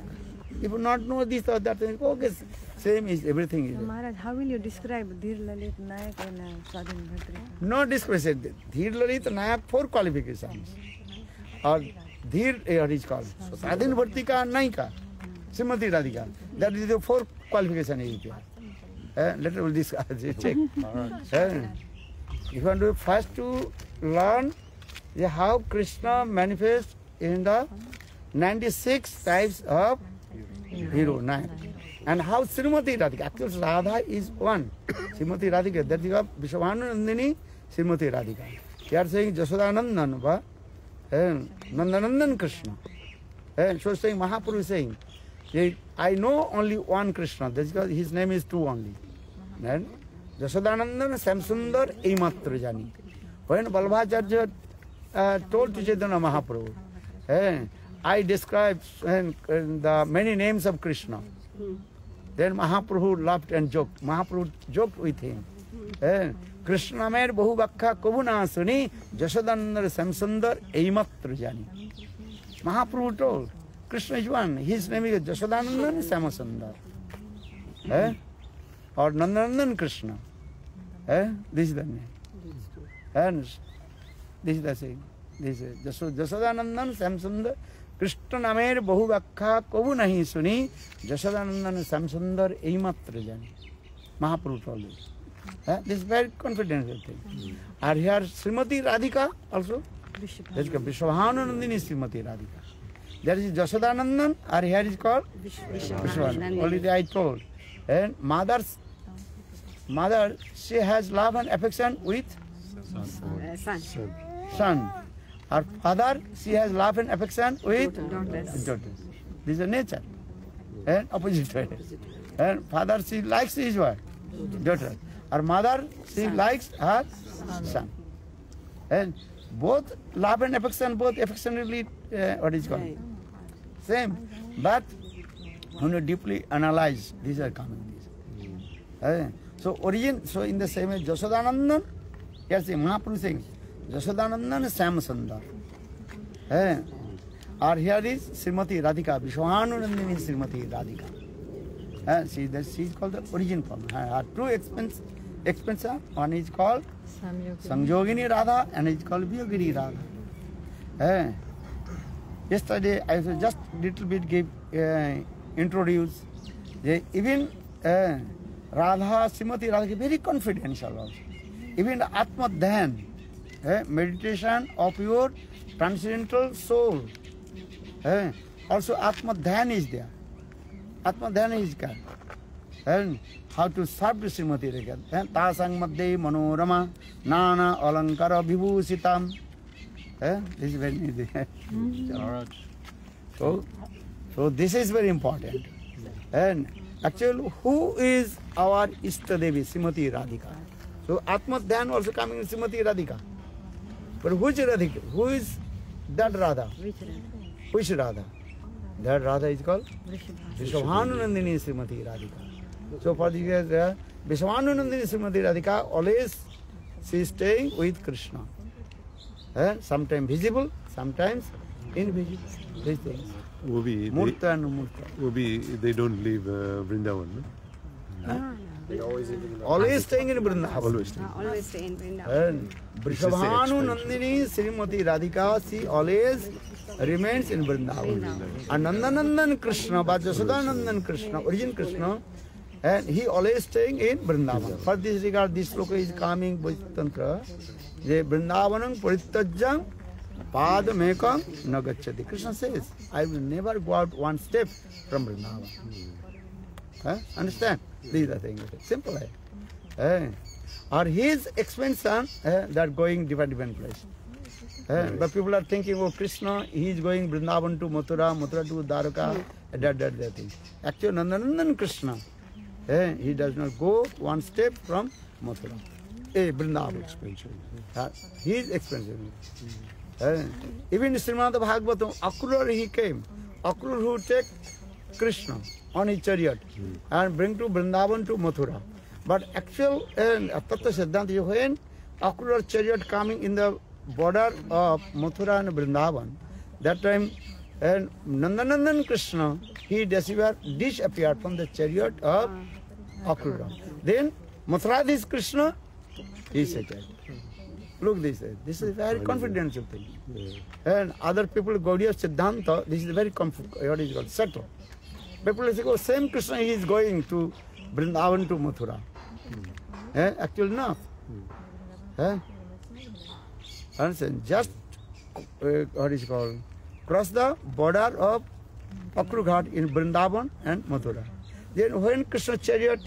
If you not know this or that, okay, same is everything is. Maharaj, how will you describe Dhir Lalit Nayak and Sadhin Vartika? No description. Dhir Lalit Nayak, 4 qualifications. Or Dhir, what is called? Sadhin Vartika Nayika, Srimati Radhika. That is the 4 qualifications. Let us discuss, check. If you want to first to learn how Krishna manifests in the 96 types of hero, Nayak. And how Srimati Radhika, actually Radha is one. Srimati Radhika, that is Vishwanandini Srimati Radhika. They are saying Jasodanandan, Nandanandan Krishna. So saying Mahaprabhu is saying, I know only one Krishna, that's because his name is 2 only. Then Jasodanandan Samsundar Eimattra Jani. When Balbhacharya told to Chaitanya Mahaprabhu, I described the many names of Krishna. Then Mahaprabhu laughed and joked. Mahaprabhu joked with him. Krishna mer bahu vakha kabuna suni Jasodanandar Samsundar Eimattra Jani. Mahaprabhu told, Krishna is one. His name is Jasodanandan Samasundar. Or Nandanandan Krishna. This is the name. And this is the same. This is Jasodanandan Samsundar. Krishna namer bahu vakha kabu nahi suni Jasodanandan Samsundar Eimattra Jani. Mahaprabhu told this. This is very confidential thing. Are here Srimati Radhika also? That is called Vishwanandini Srimati Radhika. There is Jasodanandan, or here is called Vishwanandani. Already I told. And mother, she has love and affection with son. Her father, she has love and affection with daughters. This is a nature. And opposite way. And father, she likes his wife, daughter. Her mother, she likes her son. And both love and affection, both affectionately, what is called? Same. But when you deeply analyze, these are coming. So origin, so in the same way, Jasodanandan, yes, Mahaprabhu saying, Jasodanandan Samasundar. Or here is Srimati Radhika, Vishwanandini Srimati Radhika. See, she is called the origin form. Her two expenses, one is called Sanjogini Radha and is called Vyogini Radha. Yesterday I was just little bit introduce. Even Radha, Srimati Radha, very confidential also. Even the Atma Dhyan, meditation of your transcendental soul. Also Atma Dhyan is there. Atma Dhyan is there. And how to serve the Srimati Radhika. Tasang Madhye Manorama Nana Alankara Vibhusitam. This is very easy. So this is very important. And actually, who is our Ishtadevi, Srimati Radhika? So Atma Dhyan also coming in Srimati Radhika. But who is Radhika? Who is that Radha. Which Radha? That Radha is called Vrishabhanunandini Srimati Radhika. So for this, Vrishabhanunandini Srimati Radhika, always she is staying with Krishna. Sometimes visible, sometimes invisible. These things. Murta and Murta. They don't leave Vrindavan, no? Always staying in Vrindavan. Always stay in Vrindavan. And Vrishabhanunandini Srimati Radhika, she always remains in Vrindavan. And Nandanandan Krishna, Vajasodanandan Krishna, origin Krishna, and he always staying in Vrindavan. For this regard, this sloka is coming with Tantra. Je Vrindavanam Paritajjam Padamekam Nagacchati. Krishna says, I will never go out one step from Vrindavan. Understand? These are things. Simple. Or his expansion, that going different place. But people are thinking, oh, Krishna, he is going Vrindavan to Mathura, Mathura to Dwaraka, that thing. Actually, Nandanandan Krishna, he does not go one step from Mathura. Vrindavan expansion. His expansion. Even Srimad Bhagavatam, Akrura he came. Akrura who take Krishna on his chariot and bring to Vrindavan to Mathura. But actual Tattva Siddhanta, when Akrura chariot coming in the border of Mathura and Vrindavan, that time and Nandanandan Krishna, he disappeared from the chariot of Akrura. Then Mathuradhis Krishna, he settled. Look this is a very confidential thing. And other people, Gaudiya Siddhanta, this is very what is called subtle. People say, oh, same Krishna, he is going to Vrindavan to Mathura. Actually not. Understand? Just what is called cross the border of Akrura Ghat in Vrindavan and Mathura. Then when Krishna chariot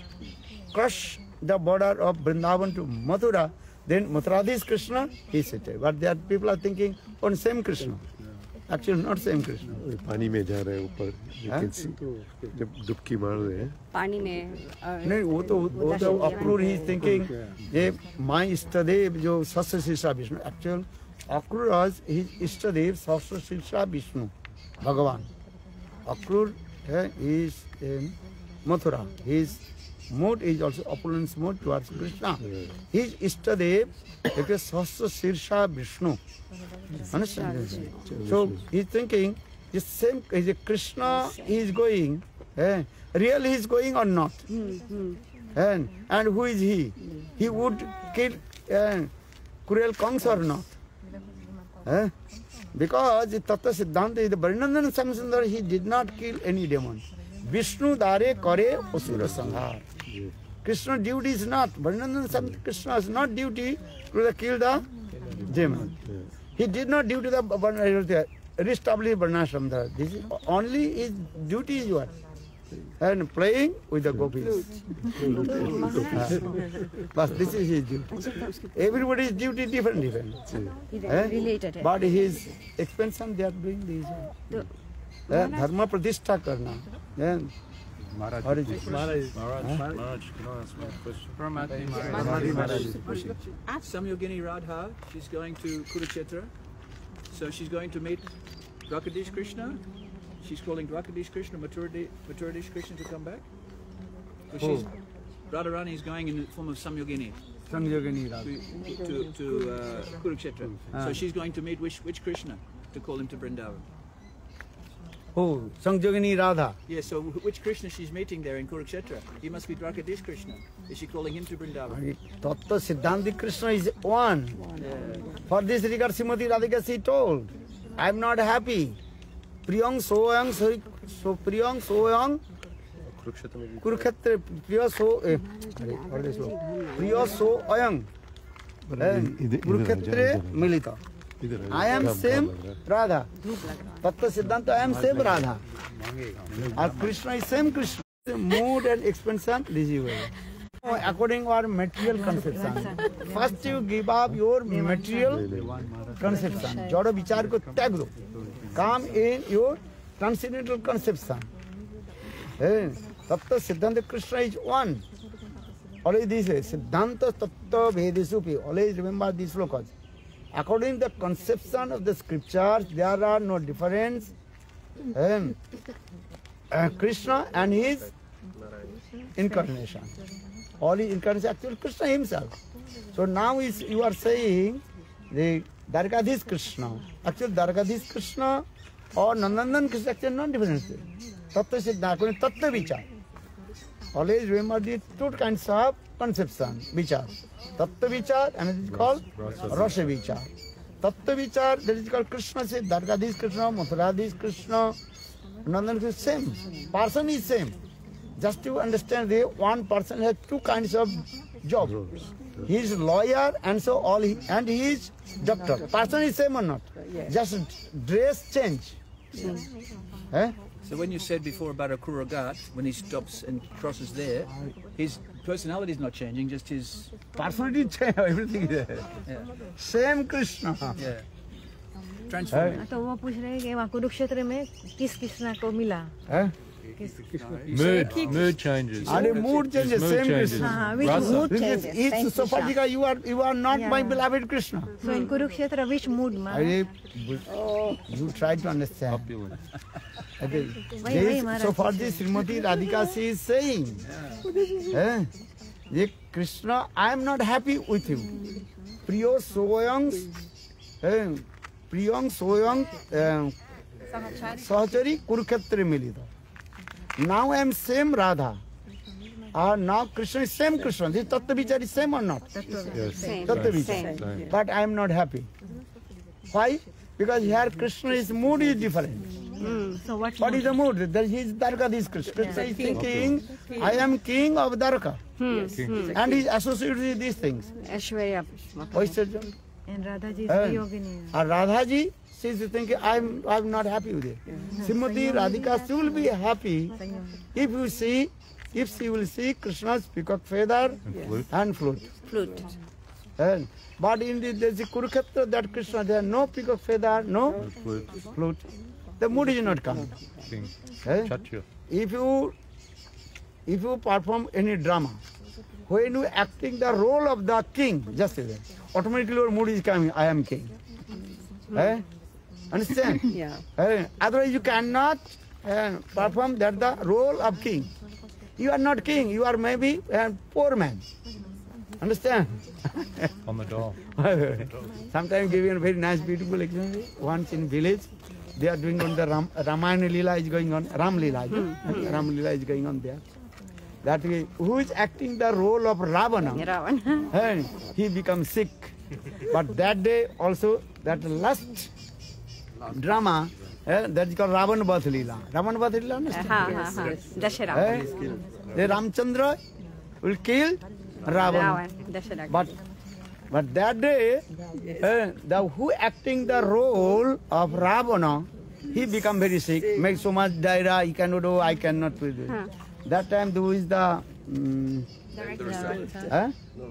cross the border of Vrindavan to Mathura, then Mathuradhis Krishna, he settled. But there people are thinking on same Krishna. Actually not same Krishna. पानी में जा रहे हैं ऊपर. You can see जब डुबकी मार रहे हैं. पानी में. नहीं वो तो Akrura he is thinking ये my Ishtadev जो Sahasra Sirsha Vishnu. Actually Akrura's his Ishtadev Sahasra Sirsha Vishnu, Bhagavan. Akrura is in Mathura. His mood is also opulence mood towards Krishna. His Ishtadev is Sahasra Sirsha Vishnu. Understand? So he is thinking, the same is a Krishna he is going, really he is going or not? And who is he? He would kill cruel Kansa or not? Because the Tattva Siddhanta is the Varinandan Samsundar, he did not kill any demon. Vishnu Dare Kare Asura Sanghar. Krishna duty is not, Varinandan Krishna is not duty to kill the demon. He did not duty the reestablish Varnashram. This is only his duty is what? And playing with the gopis. But this is his duty. Everybody's duty different. Related. But his expansion they are doing this. Dharma Pratishta karna. Maharaj, can I ask one question? Samyogini Radha, she's going to Kurukshetra. So she's going to meet Dwarkadish Krishna. She's calling Dwarkadish Krishna, Mathuradish Krishna to come back. So she's, Radharani is going in the form of Samyogini. Samyogini Radha. To Kurukshetra. So she's going to meet which Krishna to call him to Vrindavan? Oh, Samyogini Radha. Yes, so which Krishna she's meeting there in Kurukshetra? He must be Dwarkadish Krishna. Is she calling him to Vrindavan? Tattva Siddhanti Krishna is one. For this regard, Srimati Radhika she told, I am not happy. Priyang soyang, so Priyang soyang, Kurukshetra, Priya so, Priya so ayang, Kurukshetra milita. I am same Radha. Tattva Siddhanta, I am same Radha. And Krishna is same Krishna. Mood and expansion, this is way. According to our material conception. First you give up your material conception. Jada vichar ko tag do. Come in your transcendental conception. Tattva Siddhanta Krishna is one. Always this is Siddhanta Tattva Vedesupi. Always remember these slokas. according to the conception of the scriptures, there are no difference. Krishna and his incarnation. All his incarnation, actually Krishna himself. So now you are saying the Dwarkadhish Krishna. Actually Dwarkadhish Krishna or Nandandan Krishna, actually no difference. Tattva Siddha, Tattva Vichar. Always remember the two kinds of conception, Vichar. Tattva Vichar and it is called Rasa Vichar. Tattva Vichar, that is called Krishna, say Dwarkadhish Krishna, Mathuradhish Krishna, Nandan Krishna, same. Person is same. Just to understand, one person has two kinds of job. He is lawyer and so all and he is doctor. Person is same or not? Just dress change. So when you said before about a Kuragat, when he stops and crosses there, his personality is not changing, just his personality change, everything is there. Yeah. Same Krishna. Yeah. Transforming. तो वो पूछ रहे हैं कि वहाँ कुरुक्षेत्र में किस कृष्णा को मिला? Mood changes. And the mood changes, same Krishna. Which mood changes? Each Safatika, you are not my beloved Krishna. So in Kurukshetra, which mood, ma? You try to understand. So for this, Srimati Radhika, she is saying, Krishna, I am not happy with you. Priyo Soyang Sahachari Kurukshetra Milita. Now I am same Radha. Now Krishna is same Krishna. This Tattva Vichar is same or not? Yes. Same. Tattva Vichar. But I am not happy. Why? Because here Krishna's mood is different. So what is the mood? That he is Dwarkadhish Krishna. Krishna is thinking, I am king of Dwarka. And he is associated with these things. Aishwarya. And Radhaji is Yogini. And Radhaji, she is thinking, I am not happy with it. Srimati Radhika, she will be happy if she will see Krishna's peacock feather and flute. But in the Kurukshetra, that Krishna, there are no peacock feather, no flute. The mood is not coming. If you perform any drama, when you acting the role of the king, just like that, automatically your mood is coming, I am king. Understand? Yeah. Otherwise you cannot perform that the role of king. You are not king, you are maybe a poor man. Understand? On the door. Sometimes giving a very nice, beautiful example. Once in village, they are doing on the Ramayana Leela is going on, Ram Leela. Ram Leela is going on there. That way, who is acting the role of Ravana? He becomes sick. But that day also, that last drama, that is called Ravan Vath Leela. Ravan Vath Leela, understand? Dashara. The Ramchandra will kill Ravan. But that day, who acting the role of Ravana, he become very sick, make so much diarrhea, he cannot do, I cannot do it. That time, who is the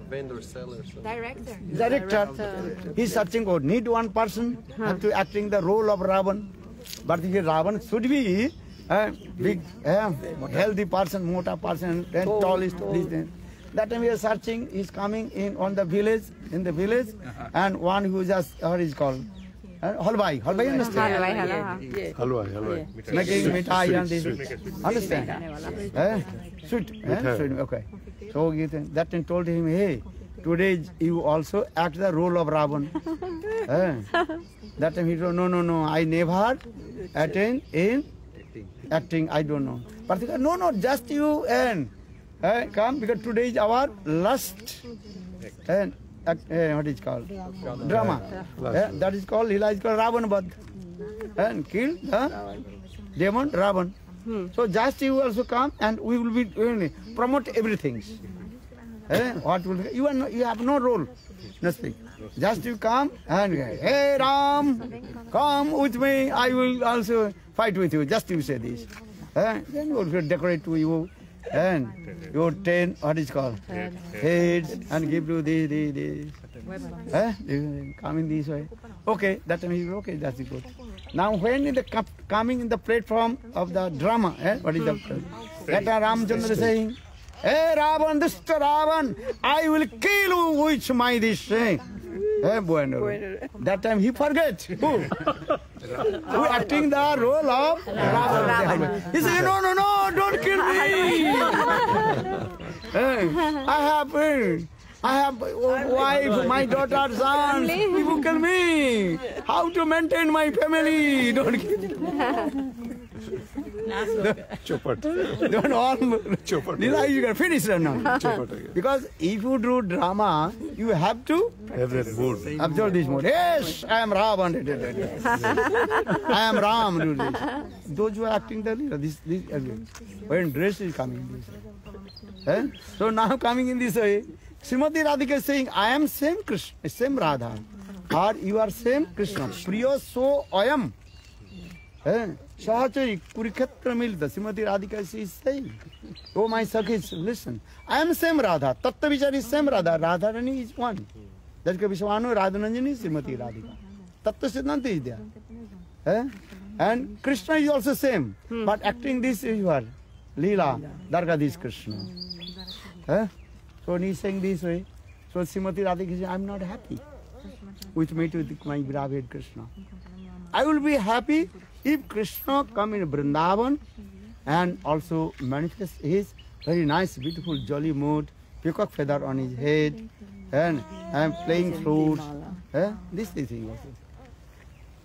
vendor seller. Director. He's searching for need one person to acting the role of Ravan. But the Ravan should be big, healthy person, mota person, and tallest. That time we are searching. He's coming in on the village, and one who just what is called halwai. Halwai, understand? Halwai. Making mithai and this. Understand? Sweet. Okay. So that time told him, hey, today you also act the role of Ravan. That time he told, no, I never attend in acting, I don't know. But he said, no, just you come, because today is our last what is called? Drama. That is called, Leela is called Ravan Vadh. And kill the demon Ravan. So just you also come and we will be promote everything. What will you have no role, nothing. Just you come and hey Ram, come with me. I will also fight with you. Just you say this. Then we will decorate to you and your 10 what is called heads and give you this. Come in this way. Okay, that time he okay. That's good. Now when in the coming in the platform of the drama, what is the that Ramchandra saying, hey Ravan, Dushta Ravan, I will kill you with my this thing. Bueno. That time he forget. Who acting the role of Ravana. He said, no, don't kill me. I have wife, my daughter, son. People kill me. How to maintain my family? Don't kill me. Chopat. Don't all. Chopat. You can finish it now. Because if you do drama, you have to Have that mood. absorb this mode. Yes, I am Ravan. I am Ram. Do this. Those who are acting the leader, this when dress is coming this way. So now coming in this way, Srimati Radhika is saying, I am same Krishna, same Radha, or you are same Krishna. Priyo so ayam. Sahachari Kurukshetra Milita. Srimati Radhika is saying, oh my Sakhis, listen. I am same Radha. Tattva Vichar is same Radha. Radharani is one. That's why Vishwanu Radhananjani is Srimati Radhika. Tattva Siddhanta is there. And Krishna is also same. But acting this is your Leela, Dargadish Krishna. So when he is saying this way, so Srimati Radhika says, I am not happy with meeting with my beloved Krishna. I will be happy if Krishna come in Vrindavan and also manifest his very nice, beautiful, jolly mood, peacock feather on his head, and playing flutes. This is the thing also.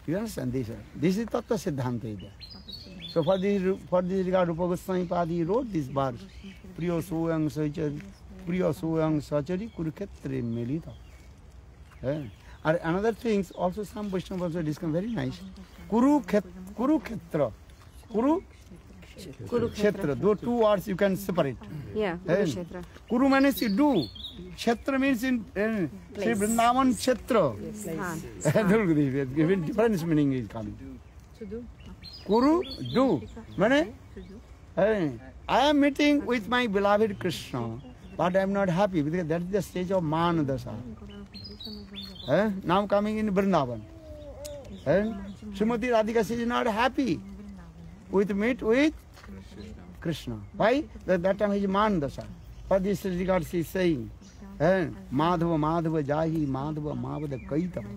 You understand this? This is Tattva Siddhanta. So for this regard, Rupa Goswami Padi wrote this verse. Priyo soyang sachari kurukshetre melita. And another things, also some Vaishnavas also discuss very nice. Kurukshetra. Kurukshetra. Those two words you can separate. Yeah, Kurukshetra. Kuru means you do. Kshetra means in Sri Vrindavan Kshetra. Even different meaning is coming. Kuru, do. Meaning, I am meeting with my beloved Krishna, but I am not happy because that is the stage of Manadasa. Now coming in Vrindavan. Srimati Radhika is not happy with meet with Krishna. Why? That time he is Manadasa. For this regard she is saying, Madhava, Madhava, Jahi, Madhava, Mavada, Kaitava.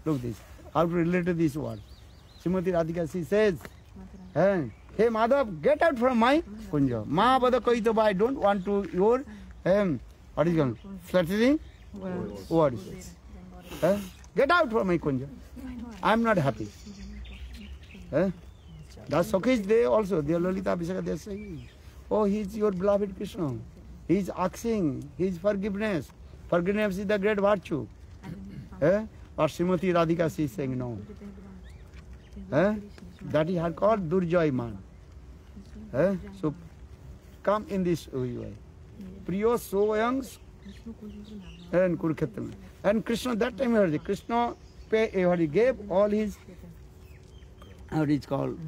Look this. How to relate to this word. Srimati Radhika she says, hey Madhav, get out from my kunja. Mavada, Kaitava, I don't want to your, what is it called? Flattering? What is it? Get out from my kunja. I am not happy. That's okay. They also, they Lalita Abhisheka, they are saying, oh, he is your beloved Krishna. He is asking his forgiveness. Forgiveness is the great virtue. Or Srimati Radhika she is saying no. That he had called Durjoy man. So come in this way. Priyo soyang and Kurukshetra. And Krishna, that time he Krishna he gave all his, how it is called,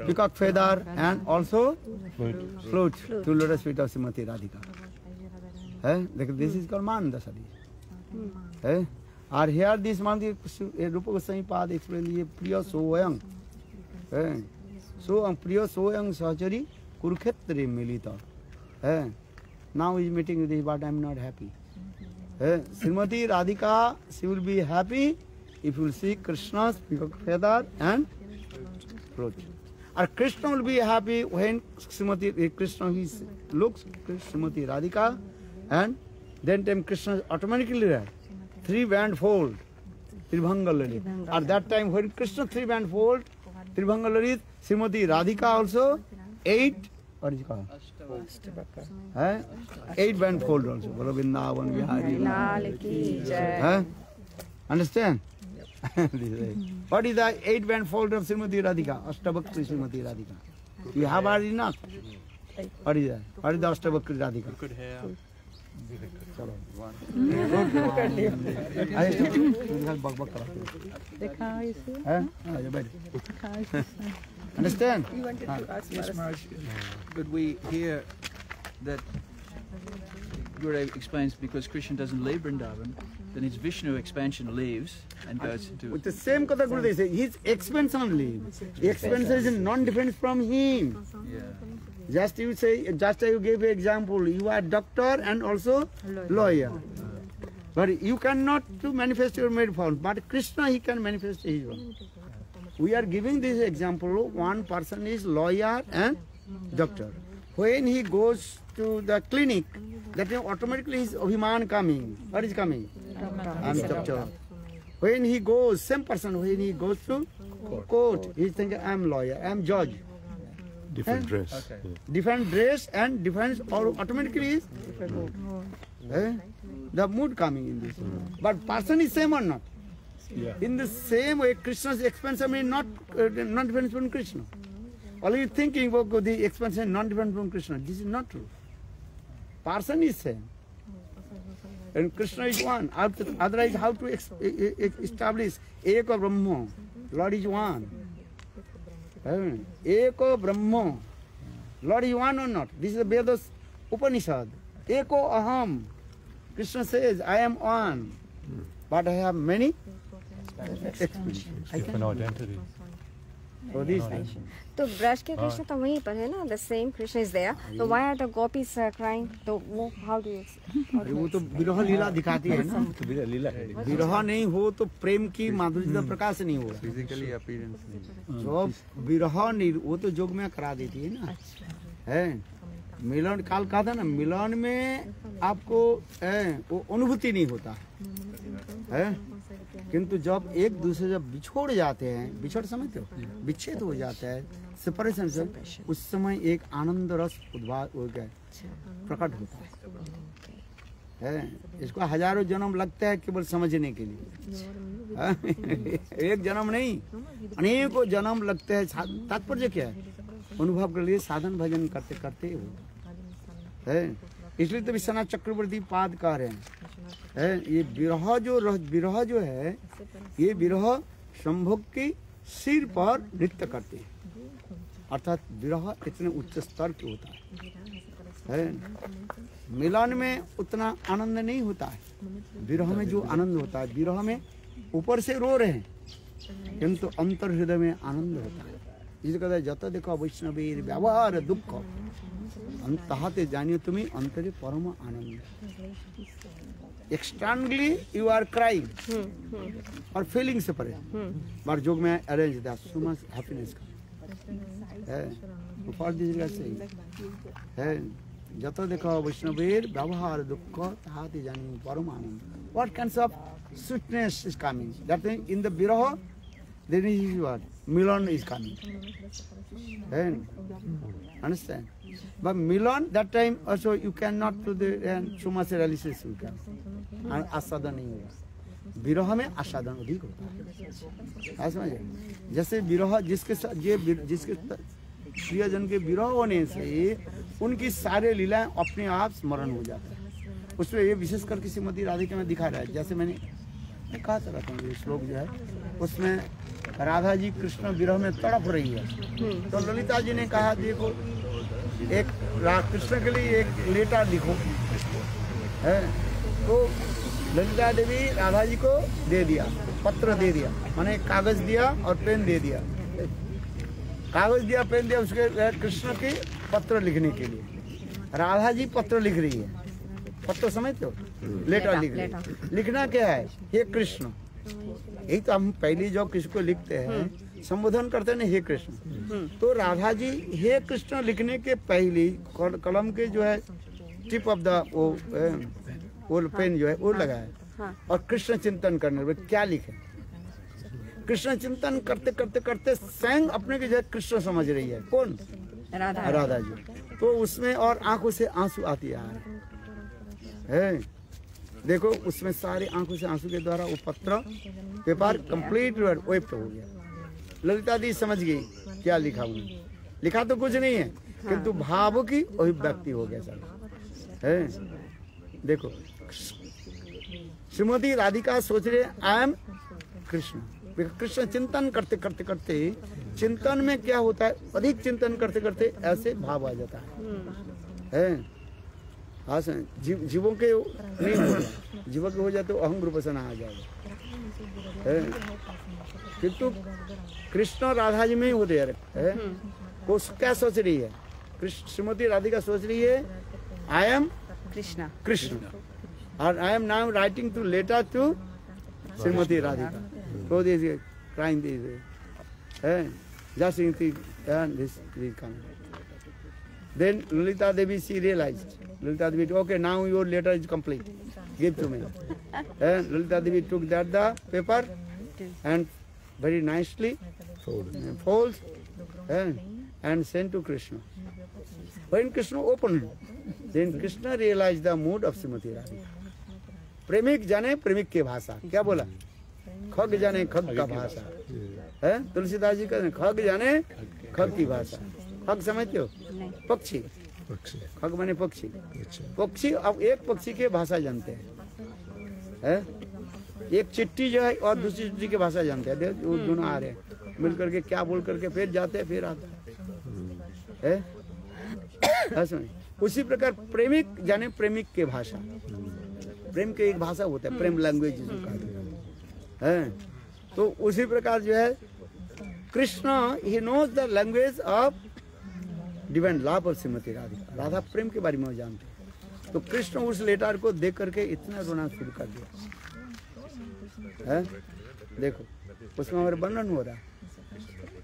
peacock feather and also flute to lotus feet of Srimati Radhika. This is called Manadasa. Or here this Mandi Rupa Goswami Pada explained Priya Soyang. So Priya Soyang Sachari Kurukshetra Milita. Now he is meeting with this, but I am not happy. Srimati Radhika, she will be happy if you will see Krishna's peacock feather and flute. Or Krishna will be happy when Krishna looks Srimati Radhika, and then time Krishna automatically there. 3-band fold, Tribhanga Lalit. At that time when Krishna 3-band fold, Tribhanga Lalit, Srimati Radhika also 8, what is it called? 8-band fold also. Bolo Vrindavan Vihari. Understand? What is the 8-band fold of Srimati Radhika? Ashtabhakti Srimati Radhika. You have already enough. What is that? What is the Ashtabhakti Radhika? Good hair. Understand? Yes, Maharaj. But we hear that Gurudev explains because Krishna doesn't leave Vrindavan, then his Vishnu expansion leaves and goes into... With the same Katha Gurudev says, his expansion leaves. The expansion is non-different from him. Yeah. Just you say, just you gave an example, you are doctor and also lawyer. But you cannot to manifest your made form. But Krishna, he can manifest his own. We are giving this example. One person is lawyer and doctor. When he goes to the clinic, that means automatically his Abhiman coming. What is coming? I'm doctor. When he goes, same person, when he goes to court, he's thinking, I'm lawyer, I'm judge. Different dress. Different dress and different, or automatically is the mood coming in this. But person is same or not? Yeah. In the same way, Krishna's expansion is not different from Krishna. Only thinking about the expansion not different from Krishna. This is not true. Person is same. And Krishna is one. Otherwise, how to establish Eka Brahma? Lord is one. Eko Brahma. Lord is one or not? This is the Vedas Upanishad. Eko Aham. Krishna says, I am one. But I have many expressions. Different identity. So this तो ब्रज के कृष्ण तो वहीं पर है ना, the same Krishna is there. तो why are the gopis crying? तो वो how do you? वो तो विरह लीला दिखाती है ना. विरह नहीं हो तो प्रेम की माधुर्य का प्रकाश नहीं होगा. फिजिकली अपीयरेंस नहीं. जो विरह नहीं, वो तो जोग में करा देती है ना. है मिलन काल कहा था ना, मिलन में आपको वो अनुभूति नहीं होता है. किंतु जब एक दूसरे जब बिछोड़ जाते हैं, बिछोड़ समझते हो, विच्छेद हो जाता है, सेपरेशन से, उस समय एक आनंद रस प्रकट होता है. इसको हजारों जन्म लगता है केवल समझने के लिए. एक जन्म नहीं, अनेकों जन्म लगते हैं. तात्पर्य क्या है? अनुभव के लिए साधन भजन करते करते है. इसलिए तो विश्वनाथ चक्रवर्ती पाद कह रहे हैं, ये विरह जो है, ये विरह संभोग की सिर पर नृत्य करते हैं. अर्थात विरह इतने उच्च स्तर के होता है. मिलन में उतना आनंद नहीं होता है. विरह में जो आनंद होता है, विरह में ऊपर से रो रहे हैं किंतु अंतर हृदय में आनंद होता है. जिसे कहता है जत देखो वैष्णवीर व्यवहार दुख अंतहाते जानियो तुम्हें अंतरे परम आनंद. Externally you are crying or feeling separate, but jog में arrange that so much happiness comes. For this we are saying, जतो देखो वैष्णवीर व्यवहार दुख तहाते जानियो परम आनंद. What kinds of sweetness is coming? That means in the virah, then is what Milan is coming. Understand? But Milan, that time also you cannot do the so much realization. आसादन नहीं होगा. विरह में आसादन अधिक होता है. समझे? जैसे विरह जिसके प्रियजन के विरह होने से उनकी सारे लीलाएं अपने आप स्मरण हो जाता है. उसमें ये विशेष करके श्रीमती राधिका में दिखा रहा है. जैसे मैंने कहा था ये श्लोक जो है, उसमें राधा जी कृष्ण विरह में तड़प रही है. तो ललिता जी ने कहा देखो, एक कृष्ण के लिए एक लेटर लिखो. तो ललिता देवी राधा जी को दे दिया, पत्र दे दिया, माने कागज दिया और पेन दे दिया. कागज दिया, पेन दिया उसके कृष्ण के पत्र लिखने के लिए. राधा जी पत्र लिख रही है. पत्र समझते हो? लेटर लिख रही है. लिखना क्या है? हे कृष्ण. यही तो हम पहले जो किसको लिखते हैं संबोधन करते हैं, हे कृष्ण. तो राधा जी हे कृष्ण लिखने के पहले कलम के जो है टिप ऑफ द वो पेन जो है वो लगाया और कृष्ण चिंतन करने में क्या लिखे. कृष्ण चिंतन करते करते करते स्वयं अपने के जो है कृष्ण समझ रही है. कौन? राधा जी. तो उसमें और आंखों से आंसू आती है. देखो उसमें सारे आंखों से आंसू के द्वारा वो पत्र पेपर कंप्लीट वेप्ट हो गया. ललिता दी समझ गई क्या लिखा उन्होंने. लिखा तो कुछ नहीं है किंतु भाव की अभिव्यक्ति हो गया सब. देखो श्रीमती राधिका सोच रहे आई एम कृष्ण. कृष्ण चिंतन करते करते करते चिंतन में क्या होता है, अधिक चिंतन करते करते ऐसे भाव आ जाता है. हाँ सर, जीवों के नहीं हो जाए, जीवों के हो जाए तो अहम रूपसन आ जाएगा. किंतु कृष्ण राधा जी में ही होते है. वो क्या सोच रही है? श्रीमती राधिका सोच रही है I am Krishna. And I am now writing to letter to Srimati Radhika. So this is crying this way. Just in the this coming. Then Lalita Devi, she realized. Lalita Devi, okay, now your letter is complete. Give to me. Lalita Devi took that the paper and very nicely folds and sent to Krishna. When Krishna opened, then Krishna realized the mood of Srimati Radhika. प्रेमिक जाने प्रेमिक की भाषा, क्या बोला? खग जाने खग का भाषा है। तुलसीदास जी कहते हैं खग जाने खग की भाषा। खग समझते हो? पक्षी। खग माने पक्षी। पक्षी अब एक पक्षी के भाषा जानते हैं। एक चिट्टी जो है और दूसरी चिट्टी की भाषा जानते हैं। वो दोनों आ रहे हैं मिल करके क्या बोल करके फिर जाते हैं फिर आते हैं। उसी प्रकार प्रेमिक जाने प्रेमिक के भाषा। प्रेम के एक भाषा होता है, प्रेम लैंग्वेज जिसको कहते हैं। तो उसी प्रकार जो है कृष्ण ही knows the language of divine love of Shrimati Radhika. Radha प्रेम के बारे में वो जानते हैं। तो कृष्ण उस लेटर को देख करके इतना रोना शुरू कर दिया है। देखो उसमें हमारे वर्णन हो रहा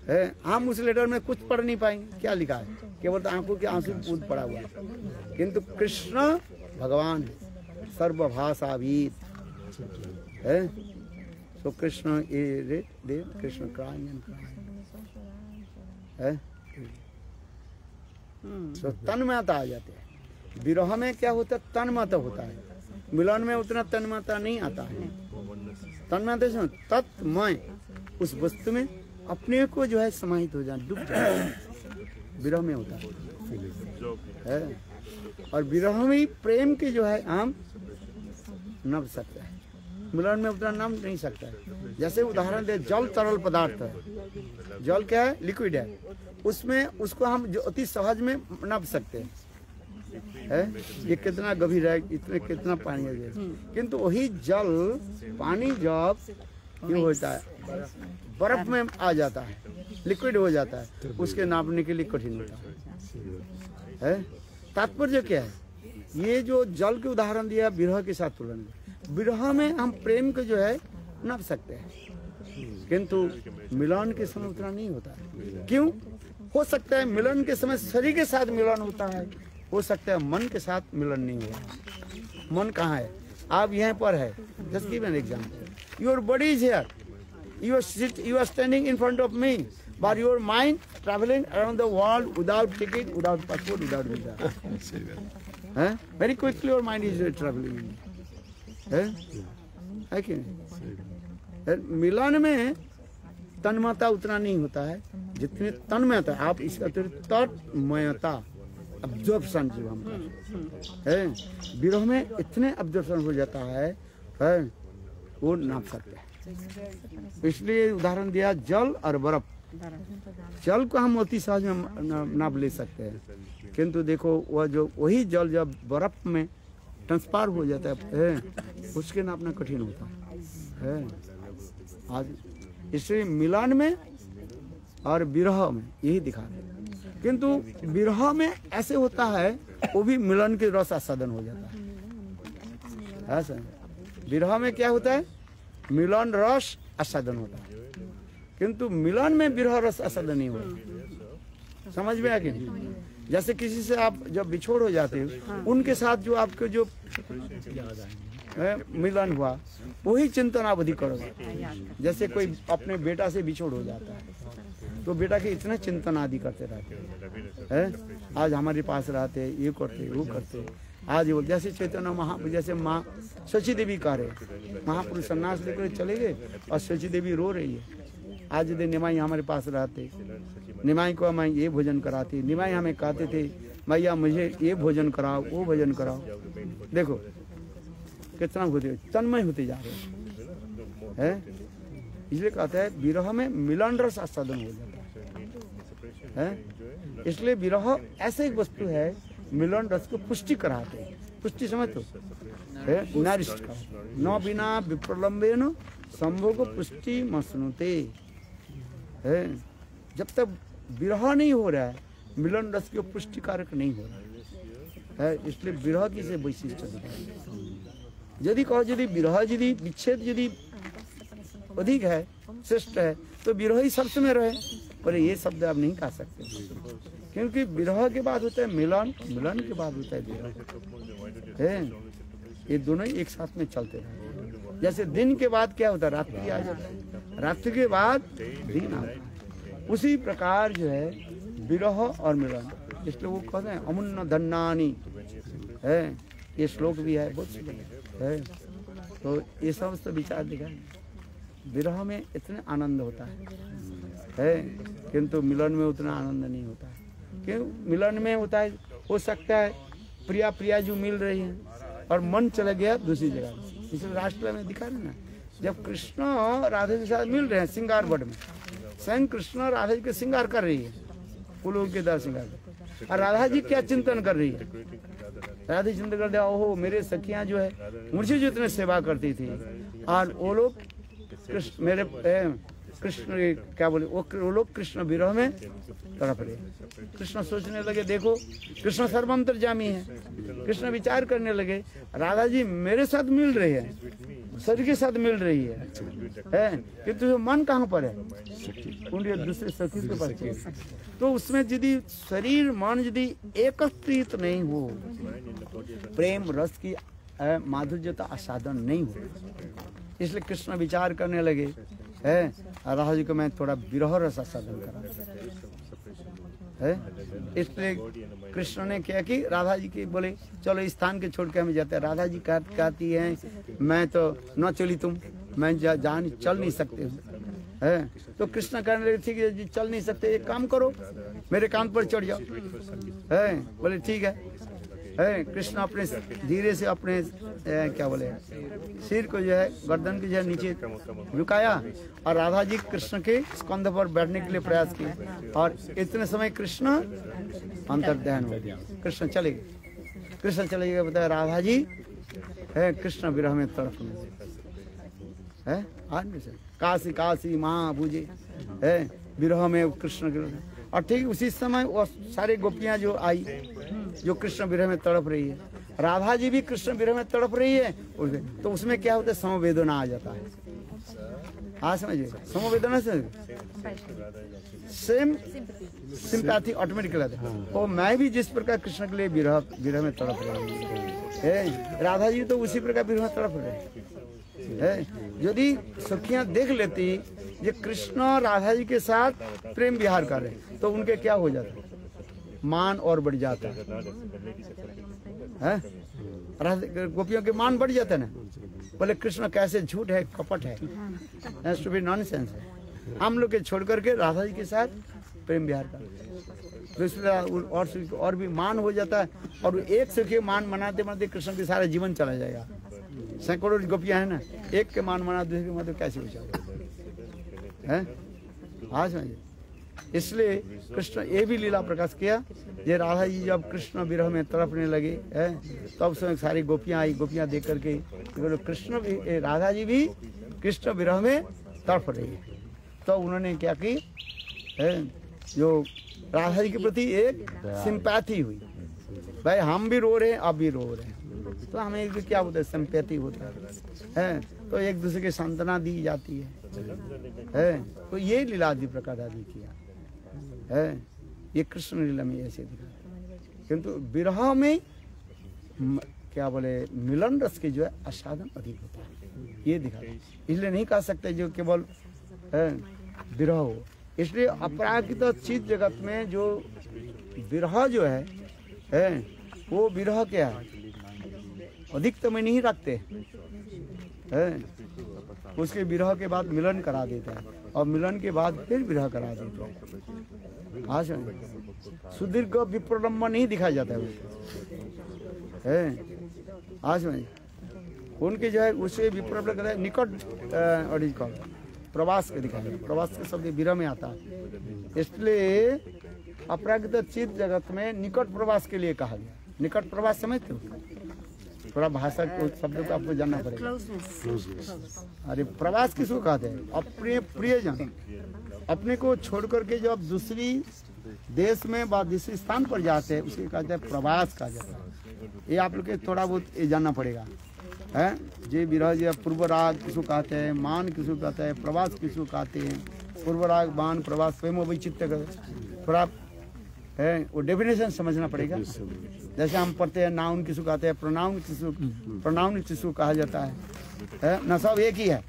है। हम उस लेटर में कुछ पढ़ नहीं पाएंगे, क्या लिखा है? केवल तो आंखों के आंसू कूद पड़ा हुआ है। किंतु कृष्ण भगवान है, सर्वभाषाविद है। So Krishna is there, Krishna crying and crying. So तन्मयता आ जाते हैं। विरह में क्या होता है? तन्मयता होता है। मिलन में उतना तन्मयता नहीं आता है। तन्मयता से तत्मय उस वस्तु में अपने को जो है समाहित हो जाए, डूब जाए, विरह में होता है। और विरह में प्रेम के जो है हम नभ सकता है, मिलन में उतना नभ नहीं सकता है। जैसे उदाहरण दे, जल तरल पदार्थ है। जल क्या है? लिक्विड है। उसमें उसको हम जो अति सहज में नभ सकते हैं। ये कितना गंभीर है, इतने कितना पानी है। किंतु वही जल पानी जब ये होता है बर्फ में आ जाता है, लिक्विड हो जाता है, उसके नापने के लिए कठिन होता है। तात्पर्य क्या है? ये जो जल के उदाहरण दिया विरह के साथ तुलना, विरह में हम प्रेम को जो है नाप सकते हैं, किंतु मिलन के समय उतना नहीं होता है। क्यों? हो सकता है मिलन के समय शरीर के साथ मिलन होता है, हो सकता है मन के साथ मिलन नहीं हुआ। मन कहाँ है? आप यहाँ पर है। Just give an example. Your body is here, you are standing in front of me, but your mind traveling around the world without ticket, without passport, without visa. Very quickly your mind is traveling. है कि नहीं? मिलन में तन्मयता उतना नहीं होता है जितने तन्मयता। आप इसका तन्मयता अब्जॉर्प्शन जो हम है, विरह में इतने अब्जॉर्प्शन हो जाता है वो नाप सकते हैं। इसलिए उदाहरण दिया जल और बर्फ। जल को हम अति सहज में नाप ले सकते हैं, किंतु देखो वह जो वही जल जब बर्फ में ट्रांसफर हो जाता है उसके नापना कठिन होता है। आज इसलिए मिलन में और विरह में यही दिखा है। किंतु विरह में ऐसे होता है वो भी मिलन के रस आस्वादन हो जाता है। ऐसा विरह में क्या होता है? मिलन रस आस्वादन होता है, किंतु मिलन में विरह रस आस्वादन नहीं होता। समझ में आया कि नहीं? जैसे किसी से आप जब बिछोड़ हो जाते हो, उनके साथ जो आपके जो मिलन हुआ वही चिंतनावधि करोगे। जैसे कोई अपने बेटा से बिछोड़ हो जाता है तो बेटा के इतना चिंतन आदि करते रहते हैं। आज हमारे पास रहते, ये करते वो करते। आज वो जैसे चैतन्य जैसे माँ शची देवी कह रहे, महापुरुष सन्यास लेकर चले गए और शची देवी रो रही है। आज यदि निमाई हमारे पास रहते, निमाई को मैं ये भोजन कराती, निमाई हमें कहते थे भैया मुझे ये भोजन कराओ वो भोजन कराओ। देखो कितना होते तन्मय होते जा रहे हैं। इसलिए कहते हैं विरह में मिलन रस आस्वादन हो जाता है। इसलिए विरह ऐसे एक वस्तु है मिलन रस को पुष्टि कराते हैं। पुष्टि समझ तो नारिष्ट का न बिना विप्रलंबेन संभोग पुष्टि मसनुते है। जब तक विरह नहीं हो रहा है मिलन रस की पुष्टि कारक नहीं हो रहा है। इसलिए विरह की से वैशिष्ट यदि कहो यदि विरह यदि विच्छेद यदि अधिक है श्रेष्ठ है तो विरह ही सबसे में रहे, पर ये शब्द आप नहीं कह सकते, क्योंकि विरह के बाद होता है मिलन, मिलन के बाद होता है विरह है। ये दोनों ही एक साथ में चलते रहे। जैसे दिन के बाद क्या होता है, रात्रि आ जाता है, रात्रि के बाद दिन आता है, उसी प्रकार जो है विरह और मिलन, इसलिए वो कहते हैं अमुन्न धन्नानी है, ये श्लोक भी है बहुत सुंदर है। तो ये समस्त विचार दिखा, विरह में इतने आनंद होता है किंतु मिलन में उतना आनंद नहीं होता है। क्यों? मिलन में होता है, हो सकता है प्रिया प्रिया जो मिल रही है और मन चला गया दूसरी जगह। इसलिए राष्ट्र में दिखा रहे ना, जब कृष्ण राधे के साथ मिल रहे हैं श्रृंगार वट में, स्वयं कृष्ण राधा जी के श्रृंगार कर रही है, फूलों के दर श्रृंगार, और राधा जी क्या चिंतन कर रही है, राधा चिंतन कर दिया, ओहो मेरे सखियां जो है मुझे जो इतने सेवा करती थी, और वो लोग कृष्ण मेरे कृष्ण क्या बोले, वो लोग कृष्ण विरह में तड़प रहे। कृष्ण सोचने लगे, देखो कृष्ण सर्वंतर्यामी है, कृष्ण विचार करने लगे राधा जी मेरे साथ मिल रही है, शरीर के साथ मिल रही है किंतु मन कहाँ पर है, उनके दूसरे सखी के पास। तो उसमें यदि शरीर मन यदि एकत्रित नहीं हो, प्रेम रस की माधुर्यता आसादन नहीं हो, इसलिए कृष्ण विचार करने लगे है राधा जी को मैं थोड़ा विरह रस आसादन करा है। इसलिए कृष्ण ने क्या कि राधा जी की बोले चलो इस स्थान के छोड़ के हमें जाते हैं। राधा जी कहती हैं मैं तो न चली तुम, मैं जान चल नहीं सकते है। तो कृष्ण कहने लगे ठीक है जी चल नहीं सकते, एक काम करो मेरे कान पर चढ़ जाओ है। बोले ठीक है। कृष्ण अपने धीरे से अपने क्या बोले सिर को जो है गर्दन के जो है नीचे झुकाया और राधा जी कृष्ण के स्कंध पर बैठने के लिए प्रयास किए, और इतने समय कृष्ण अंतर्ध्यान हो गया, कृष्ण चले गए। कृष्ण चले गए, बताया राधा जी है कृष्ण विरह में तड़प है। आज काशी काशी महाभुजे है विरह में कृष्ण के, और ठीक उसी समय वो सारे गोपियां जो आई जो कृष्ण विरह में तड़प रही है, राधा जी भी कृष्ण विरह में तड़प रही है, तो उसमें क्या होता है समवेदना आ जाता है। हाँ समझिए, समवेदना से सेम सिंपैथी ऑटोमेटिकली आता है। और मैं भी जिस प्रकार कृष्ण के लिए विरह में तड़प रही है, राधा जी तो उसी प्रकार विरह में तड़प रहे है। यदि सखियां देख लेती ये कृष्ण राधा जी के साथ प्रेम विहार कर रहे तो उनके क्या हो जाता, मान और बढ़ जाता है। गोपियों के मान बढ़ जाता है ना, बोले कृष्ण कैसे झूठ है, कपट है, नॉनसेंस है। हम लोग के छोड़ करके राधा जी के साथ प्रेम विहार कर और भी मान हो जाता है, और एक से के मान मनाते मनाते कृष्ण के सारा जीवन चला जाएगा। सैकड़ों गोपियां है ना, एक के मान मना दूसरे के मान तो कैसे हो जाएगा है। आज इसलिए कृष्ण ये भी लीला प्रकाश किया, ये राधा जी जब कृष्ण विरह में तड़पने लगे है तब समय सारी गोपियां आई, गोपियां देख करके कृष्ण भी राधा जी भी कृष्ण विरह में तड़प रही है। तो उन्होंने क्या की है, जो राधा जी के प्रति एक सिंपैथी हुई, भाई हम भी रो रहे हैं आप भी रो रहे हैं, तो हमें क्या होता है सिंपैथी होता है। तो एक दूसरे की सांत्वना दी जाती है। तो ये लीला आदि प्रकार आदि किया है, ये कृष्ण लीला में ऐसे दिखा। किंतु विरह में क्या बोले मिलन रस के जो है आस्वादन अधिक होता है, ये दिखा। इसलिए नहीं कह सकते जो केवल विरह हो। इसलिए अपराकृत चित जगत में जो विरह जो है वो विरह क्या है, अधिकतम में नहीं रखते है। उसके विरह के बाद मिलन करा देता है, और मिलन के बाद फिर विरह करा देता है। हाँ सुदीर्घ विप्रलम्ब नहीं दिखाया जाता है। आज में उनके जो है उसे विप्रलम्ब कहते हैं निकट प्रवास के दिखाया, प्रवास के शब्द विरह में आता है। इसलिए अपराकृत चित्त जगत में निकट प्रवास के लिए कहा गया। निकट प्रवास समझते हो, थोड़ा भाषा को शब्द को आपको जानना पड़ेगा। अरे प्रवास किसको कहते हैं, अपने प्रियजन अपने को छोड़ करके जब दूसरी देश में व दूसरे स्थान पर जाते हैं उसे कहते हैं प्रवास कहा जाता है। ये आप लोग के थोड़ा बहुत ये जानना पड़ेगा है जे विरह जे पूर्वराग किसको कहते हैं, मान किसको कहते हैं, प्रवास किसको कहते हैं। पूर्वराग मान प्रवास प्रेम वैचित्य थोड़ा है वो डेफिनेशन समझना पड़ेगा। जैसे हम पढ़ते हैं नाउन किसको कहते हैं, प्रोनाउन किसको कहा जाता है ना, सब एक ही है,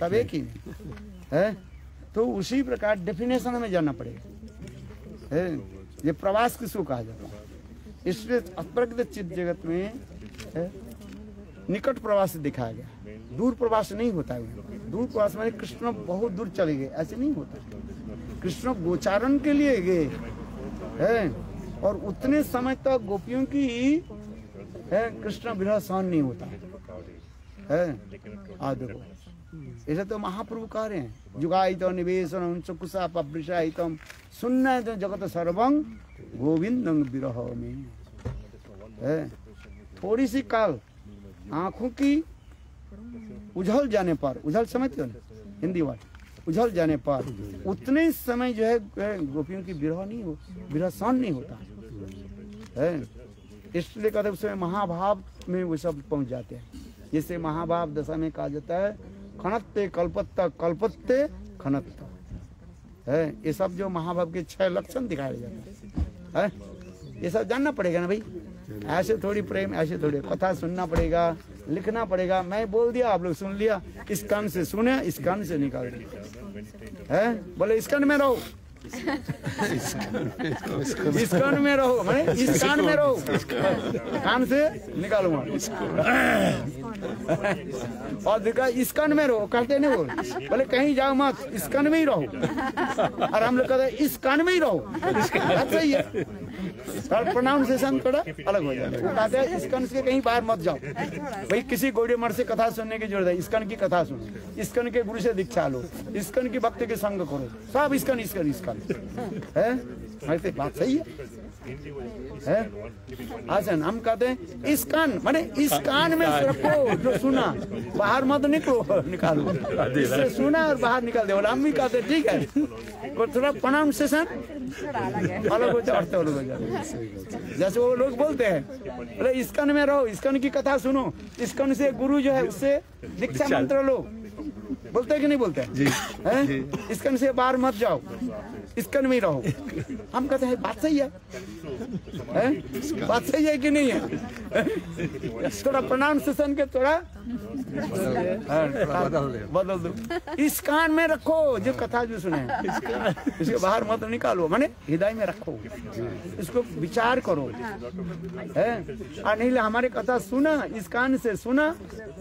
सब एक ही है। तो उसी प्रकार डेफिनेशन हमें जानना पड़ेगा है। ये प्रवास किसको कहा जाता है, इसलिए अप्रगत चित्त जगत में है, निकट प्रवास दिखाया गया, दूर प्रवास नहीं होता है। दूर प्रवास में कृष्ण बहुत दूर चले गए, ऐसे नहीं होता। कृष्ण गोचारण के लिए गए है और उतने समय तक गोपियों की है कृष्ण विरह सहन नहीं होता है। देखो ऐसे तो महाप्रभु कह रहे हैं, जुगायित निवेशन कुशा पवृषायितम सुन्न जगत सर्वं गोविंदं विरह में है। थोड़ी सी काल आंखों की उझल जाने पर, उझल समझते हो ना हिंदी वर्ड, उझल जाने पर उतने समय जो है गोपियों की विरह नहीं हो, विरह सहन नहीं होता है। इसलिए कहते उसमें महाभाव में वो सब पहुंच जाते हैं। जैसे महाभाव दशा में कहा जाता है खनत्ते कल्पत्ता कल्पत्ते खनत्ता है। ये सब जो महाभाव के 6 लक्षण दिखाए जाते हैं, ये सब जानना पड़ेगा ना भाई। ऐसे थोड़ी प्रेम, ऐसे थोड़ी कथा सुनना पड़ेगा, लिखना पड़ेगा। मैं बोल दिया, आप लोग सुन लिया, इस कान से सुने, इस कान से निकाल दिया है। बोले इस कान में रहो, इस कान में रहो, मैंने इस कान में रहो, कान से निकालूंगा। और देखा इस कान में रहो, कहते नहीं बोल, बोले कहीं जाओ मत, इस कान में ही रहो। और हम लोग कहते हैं इस कान में ही रहो, अच्छा ही है। प्रोनाउंसिएशन थोड़ा अलग हो जाता है। वो कहते हैं इस कान से कहीं बाहर मत जाओ भाई, किसी गौड़े मठ से कथा सुनने की जरूरत है, इसकन की कथा सुनो, इसकन के गुरु से दीक्षा लो, इसकन की भक्ति के संग करो, सब इसकन इसकन इसकन है। ऐसे बात सही है। अच्छा हम कहते हैं इस कान, माने इस कान में रखो जो सुना, बाहर मत निकलो, निकालो, इससे सुना और बाहर निकाल दे। हम भी कहते ठीक है, और थोड़ा प्रोनाउंसिएशन अलग हो जाए, अर्थ अलग हो जाए। जैसे वो लोग बोलते हैं बोले इस कान में रहो, इस कान की कथा सुनो, इस कान से गुरु जो है उससे दीक्षा मंत्र लो, बोलते हैं कि नहीं बोलते हैं? इस कान से बाहर मत जाओ, इस कान में ही रहो। हम कहते हैं बात सही है, बात सही है कि नहीं है? थोड़ा प्रोनाउंसिएशन के थोड़ा बदल दो। इस कान में रखो जो कथा जो सुने, इसके बाहर मत निकालो, माने हृदय में रखो, इसको विचार करो है। और नहीं हमारे कथा सुना, इस कान से सुना,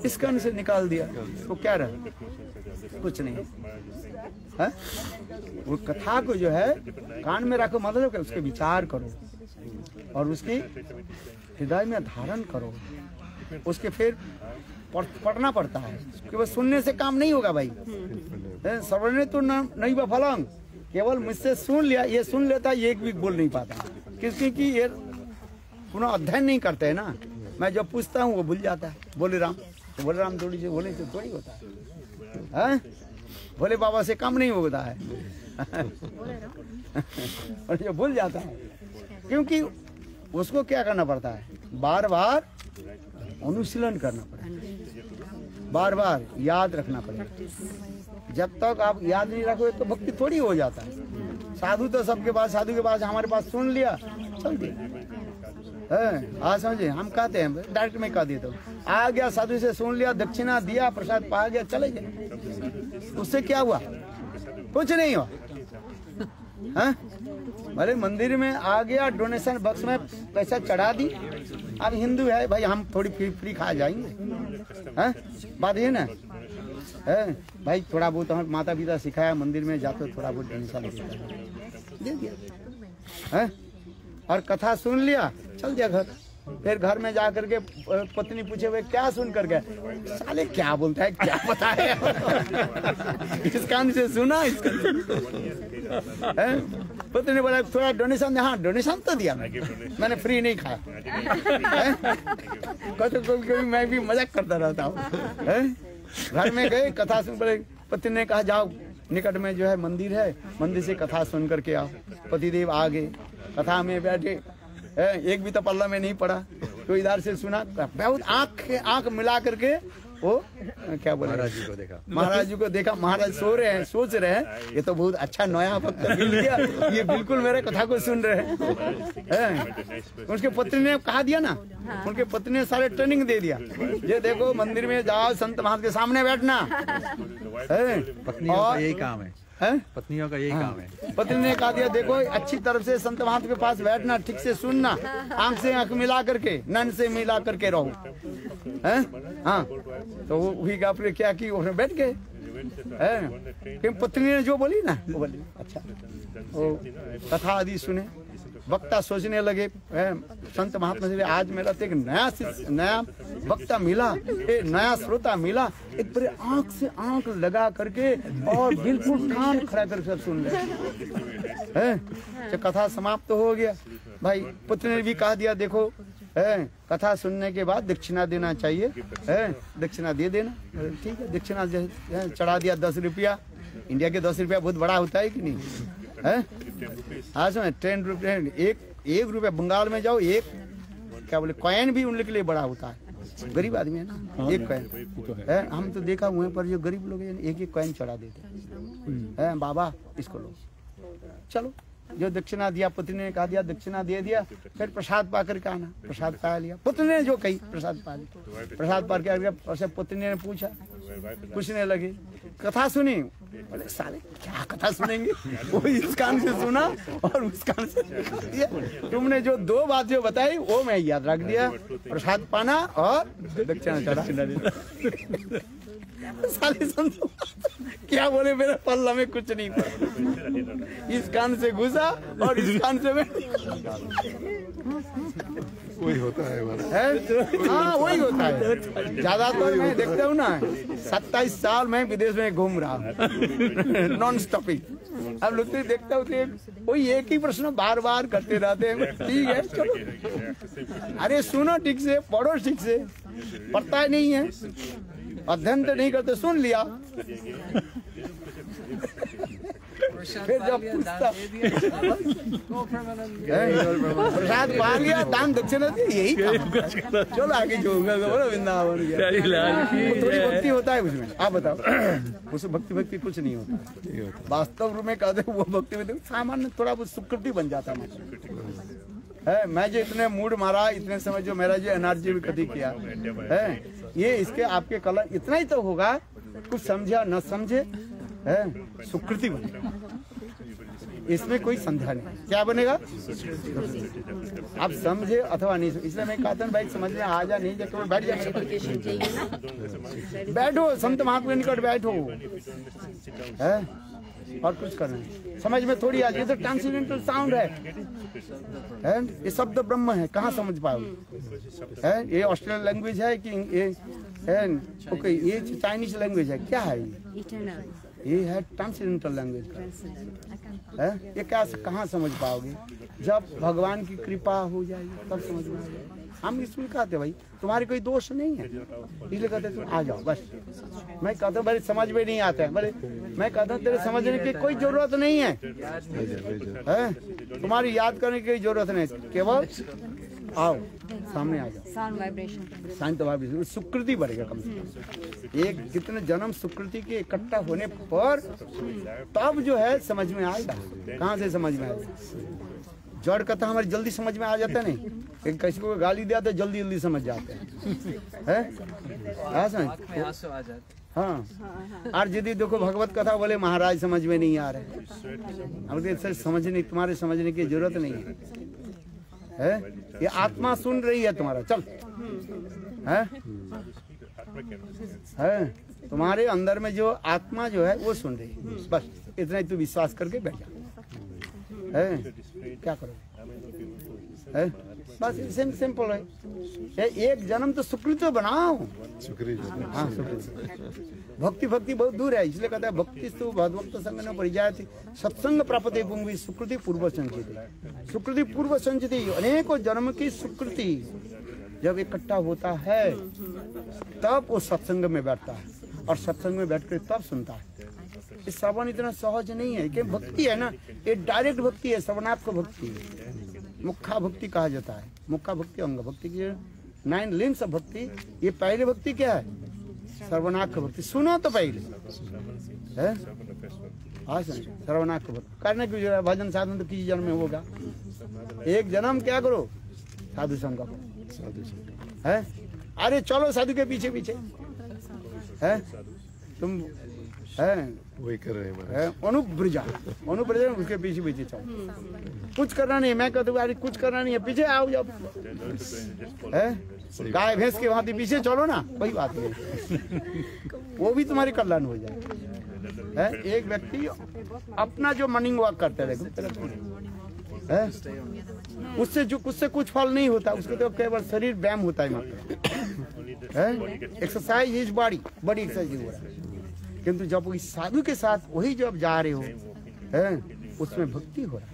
इस कान से निकाल दिया, तो क्या रहा? कुछ नहीं है। वो कथा को जो है कान में रखो, मतलब उसके विचार करो और उसके हृदय में धारण करो, उसके फिर पढ़ना पड़ता है। केवल सुनने से काम नहीं होगा भाई, श्रवणे तो नहीं फलंग, केवल मुझसे सुन लिया, ये सुन लेता है, एक भी बोल नहीं पाता, क्योंकि ये पुनः अध्ययन नहीं करते है ना। मैं जब पूछता हूँ वो भूल जाता है। बोले राम, तो बोले राम थोड़ी से बोले तो थोड़ी होता है, भोले बाबा से काम नहीं होता है। और जो भूल जाता है, क्योंकि उसको क्या करना पड़ता है, बार बार अनुशीलन करना पड़ेगा, बार बार याद रखना पड़ेगा। जब तक आप याद नहीं रखोगे तो भक्ति थोड़ी हो जाता है। साधु तो सबके पास, साधु के पास हमारे पास सुन लिया, चल दिया। आज समझे, हम कहते हैं डायरेक्ट में कह देता हूँ, आ गया साधु से सुन लिया, दक्षिणा दिया, प्रसाद पा गया, चले गए। उससे क्या हुआ? कुछ नहीं हुआ। भले मंदिर में आ गया, डोनेशन बॉक्स में पैसा चढ़ा दी, अब हिंदू है भाई, हम थोड़ी फ्री खा जाएंगे, बात ये ना है भाई। थोड़ा बहुत हम माता पिता सिखाया, मंदिर में जाते थोड़ा बहुत डोनेशन दे दिया, और कथा सुन लिया, चल दिया घर। फिर घर में जा करके पत्नी पूछे हुए क्या सुन कर गए, साले क्या बोलता है, क्या पता है। इस कान से सुना, इस कान से पत्नी ने बोला थोड़ा डोनेशन, हाँ डोनेशन तो दिया, मैंने फ्री नहीं खाया। कभी मैं भी मजाक करता रहता हूँ। घर में गए, कथा सुन, बोले पत्नी ने कहा जाओ निकट में जो है मंदिर है, मंदिर से कथा सुन करके आओ। पतिदेव आ गए, कथा में बैठे, एक भी तो पल्ला में नहीं पड़ा, तो इधर से सुना, बहुत आंख मिला करके वो क्या बोले, महाराज जी को देखा, महाराज जी को देखा। महाराज सो रहे हैं, सोच रहे हैं ये तो बहुत अच्छा नया भक्त मिल गया, ये बिल्कुल मेरे कथा को सुन रहे हैं। उसके पत्नी ने कहा दिया ना, उनके पत्नी ने सारे ट्रेनिंग दे दिया, ये देखो मंदिर में जाओ, संत महात्मा के सामने बैठना, पत्नियों का यही काम है, पत्नियों का यही काम है। पत्नी ने कहा दिया देखो अच्छी तरफ से संत महात्मा के पास बैठना, ठीक से सुनना, आंख से आंख मिला करके, नन से मिला करके रहो, हैं? हाँ, तो वही का आपने क्या की, उसने बैठ गए। कि पत्नी ने जो बोली ना वो बोली अच्छा, वो कथा आदि सुने, वक्ता सोचने लगे संत महात्मा से आज मेरा तो एक नया वक्ता मिला, एक नया श्रोता मिला, एक पूरे आंख से आंख लगा करके और बिल्कुल कान खड़ा करके सब सुन रहे हैं। कथा समाप्त हो गया। भाई पुत्र ने भी कहा दिया देखो कथा सुनने के बाद दक्षिणा देना चाहिए, दक्षिणा दे देना। ठीक है, दक्षिणा चढ़ा दिया 10 रुपया। इंडिया के 10 रुपया बहुत बड़ा होता है कि नहीं है? आज में 10 रुपये, एक रुपया बंगाल में जाओ, एक क्या बोले कॉइन भी उन के लिए बड़ा होता है। गरीब आदमी है ना, एक कॉइन है। हम तो देखा वहाँ पर जो गरीब लोग हैं एक एक कॉइन चढ़ा देते हैं, बाबा इसको लो। चलो जो दक्षिणा दिया, पुत्र ने कहा दिया दक्षिणा दे दिया, फिर प्रसाद पा करके आना। प्रसाद पा लिया, पुत्र ने जो कही प्रसाद पा लिया। प्रसाद पा के पुत्र ने पूछा, पूछने लगे कथा सुनी? बोले साले क्या कथा सुनेंगे, वो इस कान से सुना और उस कान से। तुमने जो 2 बात जो बताई वो मैं याद रख दिया, प्रसाद पाना और दक्षिणा चढ़ा। साले संतो क्या बोले, मेरे पल्ला में कुछ नहीं था, इस कान से घुसा और इस कान से मैं वही होता है हाँ वही होता है। ज्यादातर मैं देखता हूँ ना, 27 साल मैं विदेश में घूम रहा हूँ नॉन स्टॉपिंग। अब लोग देखता हूँ वही एक ही प्रश्न बार बार करते रहते हैं। ठीक है चलो, अरे सुनो ठीक से, पढ़ो ठीक से, पढ़ता ही नहीं है, अध्ययन तो नहीं करते, सुन लिया। फिर जब पूछता प्रसाद पा लिया, दान दक्षिणा दी, यही चलो आगे जो होगा वृंदावन गया। थोड़ी भक्ति होता है उसमें, आप बताओ। उस भक्ति कुछ नहीं होता वास्तव रूप में। कहते वो भक्ति में सामान्य थोड़ा बहुत सुकृति बन जाता है। मैं जो इतने मूड मारा, इतने समय जो मेरा जो एनर्जी भी कटी किया है, ये इसके आपके कलर इतना ही तो होगा, कुछ समझा न समझे सुकृति बनेगा, इसमें कोई संदेह नहीं। क्या बनेगा? आप समझे अथवा नहीं। इसलिए मैं कहता हूँ भाई समझ में आ जा, नहीं जाकर बैठ जाए, बैठो संत महात्मा के निकट बैठो, है और कुछ करना है। समझ में थोड़ी आ जाए तो ट्रांसेंडेंटल साउंड है, ये शब्द ब्रह्म है, कहाँ समझ पाओगे? है ये ऑस्ट्रेलियन लैंग्वेज है कि ये है? ओके, ये चाइनीज लैंग्वेज है, क्या है ये है ट्रांसेंडेंटल लैंग्वेज है। ये क्या कहाँ समझ पाओगे? जब भगवान की कृपा हो जाएगी तब समझ में आ जाएगी। हम इसमें कहते भाई तुम्हारे कोई दोष नहीं है, इसलिए कहते तुम आ जाओ बस। मैं कहता हूँ भाई समझ में नहीं आता है, बोले मैं कहता हूँ तेरे समझने की कोई जरूरत नहीं है, तुम्हारी याद करने की जरूरत नहीं, केवल आओ सामने आ जाओ। साउंड वाइब्रेशन, शांत वाइब्रेशन, सुकृति बढ़ेगा कम से कम। एक कितने जन्म सुकृति के इकट्ठा होने पर तब जो है समझ में आएगा। कहाँ से समझ में आएगा? जड़ कथा हमारी जल्दी समझ में आ जाता नहीं, एक किसी को गाली दिया तो जल्दी जल्दी समझ जाते हैं, हाँ। और यदि देखो भगवत कथा बोले महाराज समझ में नहीं आ रहे, हम समझने तुम्हारे समझने की जरूरत नहीं है, ये आत्मा सुन रही है तुम्हारा, चल है तुम्हारे अंदर में जो आत्मा जो है वो सुन रही है, बस इतना ही तू विश्वास करके बैठ जा। क्या करो है? बस सिंपल है। एक जन्म तो सुकृति बनाओ, हाँ सुकृति। भक्ति बहुत दूर है, इसलिए कहता है भक्ति तो भगवत संग न परिजायते सत्संग प्राप्ते पुंगी सुकृति पूर्व संचिति। सुकृति पूर्व संचिति, अनेकों जन्म की सुकृति जब इकट्ठा होता है तब वो सत्संग में बैठता है, और सत्संग में बैठ कर तब सुनता है। ये श्रवण इतना सहज नहीं है, कि भक्ति है ना, ये डायरेक्ट भक्ति है, श्रवणात्मक भक्ति, मुखा भक्ति कहा जाता है। मुखा भक्ति अंग भक्ति की 9 लिम्स ऑफ भक्ति। ये पहले भक्ति क्या है? सर्वनाक भक्ति। सुनो तो पहले है, हाँ सर्वनाक भक्ति करने की जरूरत। भजन साधन तो किसी जन्म में होगा, एक जन्म क्या करो, साधु संग करो। है अरे चलो साधु के पीछे पीछे है तुम, है वही कर रहे हैं अनुब्रजा उसके पीछे पीछे चलो। कुछ करना नहीं, मैं कहता हूँ अरे कुछ करना नहीं है, पीछे आओ जब है गाय भैंस के वहां पीछे चलो ना, कोई बात नहीं, वो भी तुम्हारी कल्याण हो जाए। है एक व्यक्ति अपना जो मॉर्निंग वॉक करते रहे है, उससे कुछ फल नहीं होता, उसको तो केवल शरीर व्यायाम होता है मात्र। एक्सरसाइज इज बॉडी एक्सरसाइज हो रहा है। किंतु जब वो साधु के साथ वही जब जा रहे हो है, उसमें भक्ति हो रहा है,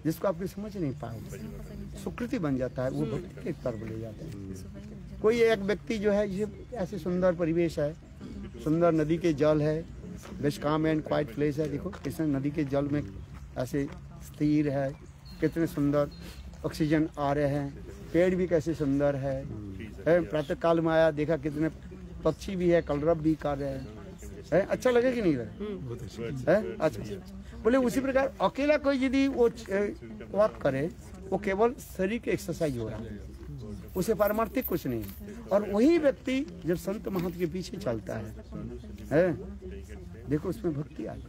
जिसको आप समझ नहीं पाओगे, सुकृति बन जाता है, वो भक्ति के तरफ ले जाते हैं। कोई एक व्यक्ति जो है, ये ऐसे सुंदर परिवेश है, सुंदर नदी के जल है, बेस्ट काम एंड क्वाइट प्लेस है। देखो कितने नदी के जल में ऐसे स्थिर है, कितने सुंदर ऑक्सीजन आ रहे हैं, पेड़ भी कैसे सुंदर है। प्रातः काल में आया, देखा कितने पक्षी भी है, कलरव भी कर रहे हैं। अच्छा लगे कि नहीं लगे? अच्छा बोले उसी प्रकार अकेला कोई यदि वो वॉक करे, वो केवल शरीर की एक्सरसाइज हो रहा है, उसे पारमार्थिक कुछ नहीं। और वही व्यक्ति जब संत महंत के पीछे चलता है देखो उसमें भक्ति आ गई।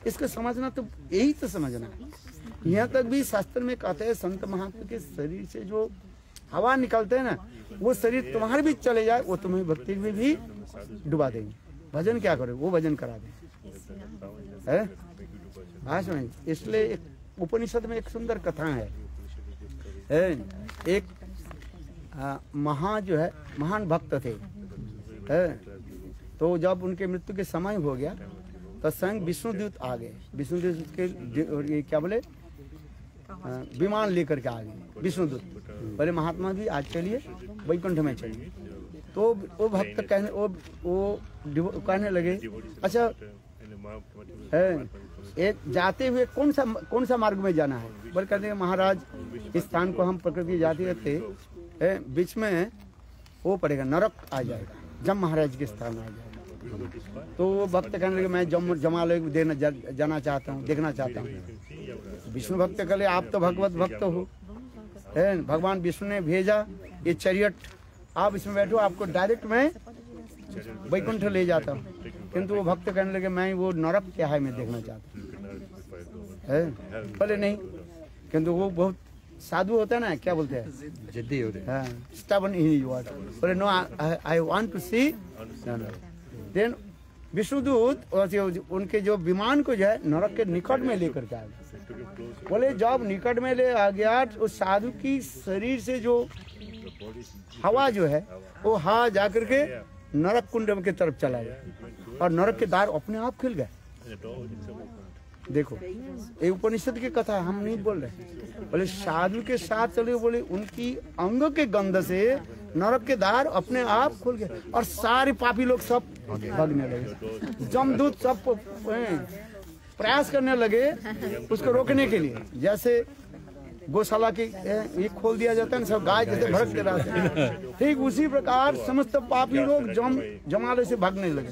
इसको समझना तो यही तो समझना। यहाँ तक भी शास्त्र में कहते हैं संत महात्मा के शरीर से जो हवा निकलते हैं ना, वो शरीर तुम्हारे भी चले जाए, वो तुम्हें भक्ति में भी डुबा देंगे। भजन क्या करो, वो भजन करा देंगे। इसलिए एक उपनिषद में एक सुंदर कथा है, एक महान भक्त थे, तो जब उनके मृत्यु के समय हो गया तो स्वयं विष्णुदूत आ गए। विष्णुदूत के ये क्या बोले, विमान लेकर के आ गए विष्णुदूत। बोले महात्मा जी आज चलिए वैकुंठ में चलिए। तो वो भक्त कहने लगे अच्छा एक जाते हुए कौन सा मार्ग में जाना है? बोले कहते हैं महाराज इस स्थान को हम प्रकृति जाते थे, बीच में वो पड़ेगा, नरक आ जाएगा, जम महाराज के स्थान आ जाएगा। तो वो भक्त कहने लगे मैं जमालय जाना चाहता हूँ, देखना चाहता हूँ। विष्णु भक्त कहले आप तो भगवत भक्त हो, भगवान विष्णु ने भेजा ये चैरियट, आप इसमें बैठो, आपको डायरेक्ट मैं वैकुंठ ले जाता हूँ। किंतु वो भक्त कहने लगे मैं वो नरक क्या है मैं देखना चाहता हूँ। बोले नहीं, किंतु वो बहुत साधु होता है ना, क्या बोलते हैं, जिद्दी होते हैं, स्टबर्न इन हिज वर्ड। बोले no I want to see. Then Vishnudoot उनके जो विमान को जो है नरक के निकट में लेकर के आ गया। बोले जब निकट में ले आ गया, उस साधु की शरीर से जो हवा जो है वो हवा जाकर के नरक कुंड के तरफ चला गया और नरक के द्वार अपने आप खुल गए। देखो ये उपनिषद की कथा है, हम नहीं बोल रहे। बोले साधु के साथ चले, बोले उनकी अंग के गंध से नरक के द्वार अपने आप खुल गए और सारे पापी लोग सब भागने लगे। जमदूत सब प्रयास करने लगे उसको रोकने के लिए, जैसे गौशाला की ये खोल दिया जाता है ना, सब गाय जैसे भड़कते रहते हैं, ठीक उसी प्रकार समस्त पापी लोग जमाले से भागने लगे।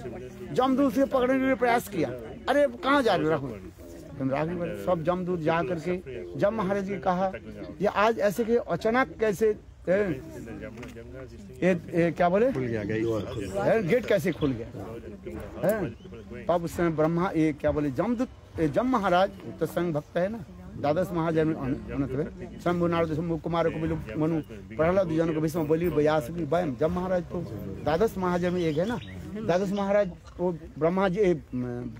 जमदूत से पकड़ने के लिए प्रयास किया, अरे कहाँ जा रहे हो, सब जमदूत जा करके जम महाराज जी कहा ये आज ऐसे के अचानक कैसे ये क्या बोले गेट कैसे खुल गया। तब उस समय ब्रह्मा ये क्या बोले जमदूत जम महाराज तो संग भक्त है ना, द्वादश महाजन शंभु नारद शंभु कुमार को मनु प्रहलाद जन को विष्णु बोली व्यास वयम। जब महाराज तो द्वादश महाजन में एक है ना, द्वादश महाराज वो ब्रह्मा जी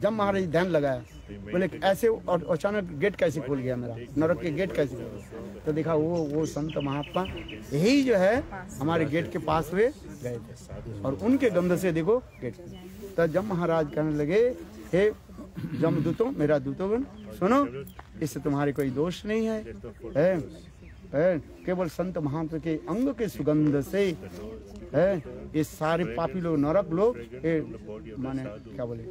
जब महाराज ध्यान लगाया, बोले ऐसे और अचानक गेट कैसे खुल गया मेरा, नरक के गेट कैसे खुल गया। तो देखा वो संत महात्मा यही जो है हमारे गेट के पास हुए गए थे और उनके गंध से देखो गेट। तो जब महाराज कहने लगे हे जमदूतों मेरा दूतोगण सुनो, इससे तुम्हारे कोई दोष नहीं है, केवल संत महात्मा के अंग के सुगंध से है ये सारे पापी लोग नरक लोग माने क्या बोले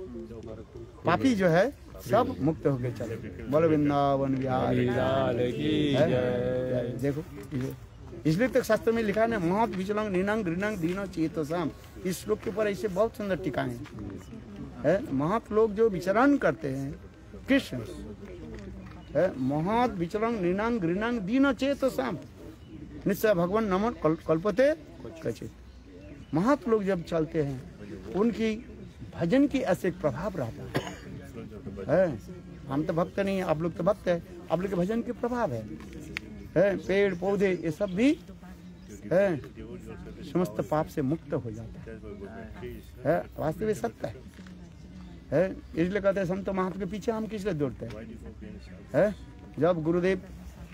पापी जो है सब मुक्त होके चले। बोलो वृंदावन बिहारी लाल की जय। देखो इसलिए तो शास्त्र में लिखा है ना, महत विचलंग निनंग गृणंग दीनो चेतसाम। इस श्लोक के ऊपर ऐसे बहुत सुंदर टीकाएं है। महत लोग जो विचरण करते हैं कृष्ण है, महत विचलंग निनंग गृणंग दीनो चेतसाम निश्चय भगवान नमन कल्पते कचित। महत लोग जब चलते हैं उनकी भजन की ऐसे प्रभाव रहता है। हम तो भक्त नहीं है, आप लोग तो भक्त है, आप लोग के भजन के प्रभाव है। पेड़ पौधे ये सब भी है समस्त पाप से मुक्त हो जाता है। वास्तविक सत्य है। इसलिए कहते हैं संत महात्मा के पीछे हम किस लिए दौड़ते हैं? जब गुरुदेव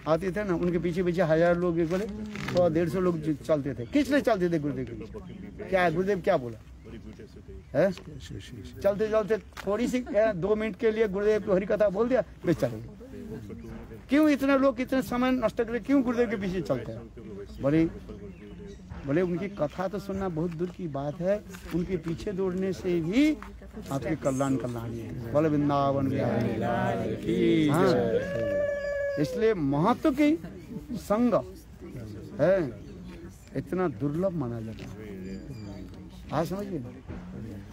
आते थे ना, उनके पीछे पीछे 1000 लोग, बोले 100-150 लोग चलते थे। किस लिए चलते थे गुरुदेव के पीछे? क्या गुरुदेव क्या बोला है? चलते चलते थोड़ी सी 2 मिनट के लिए गुरुदेव की हरि कथा बोल दिया, वे चले गए। क्यों इतने लोग इतने समय नष्ट कर, क्यों गुरुदेव के पीछे चलते हैं? बोले उनकी कथा तो सुनना बहुत दूर की बात है, उनके पीछे दौड़ने से भी आपके कल्याण है। बोले वृंदावन बिहारी। हाँ, इसलिए महत्व की संग है इतना दुर्लभ माना जाता है। आज समझिए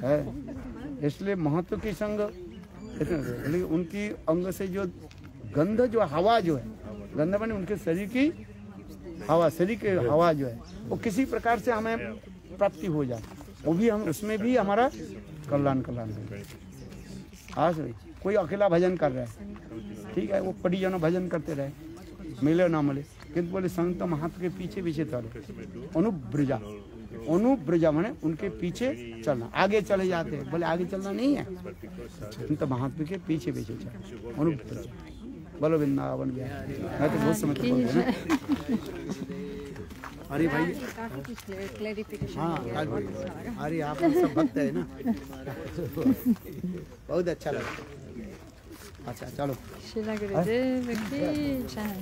है, इसलिए महत्व की संग इतना, उनकी अंग से जो गंध जो हवा जो है, गंध माने उनके शरीर की हवा, शरीर की हवा जो है वो किसी प्रकार से हमें प्राप्ति हो जाए, वो भी हम उसमें भी हमारा कल्याण है। आज कोई अकेला भजन कर रहा है, ठीक है, वो परिजन भजन करते रहे, मिले ना मिले, किंतु बोले संत महात्मा के पीछे पीछे चलो। अनुब्रजा माने उनके पीछे चलना, आगे चले जाते हैं। बोले आगे चलना नहीं है, संत महात्मा के पीछे पीछे चलो। अनुब्रजा बोलो वृंदावन बिहारी। मैं तो बहुत समझ बोलता हूँ। अरे भाई हाँ, अरे आप सब भक्त है ना, बहुत अच्छा लगा। अच्छा चलो। श्री गुरुदेव की जय।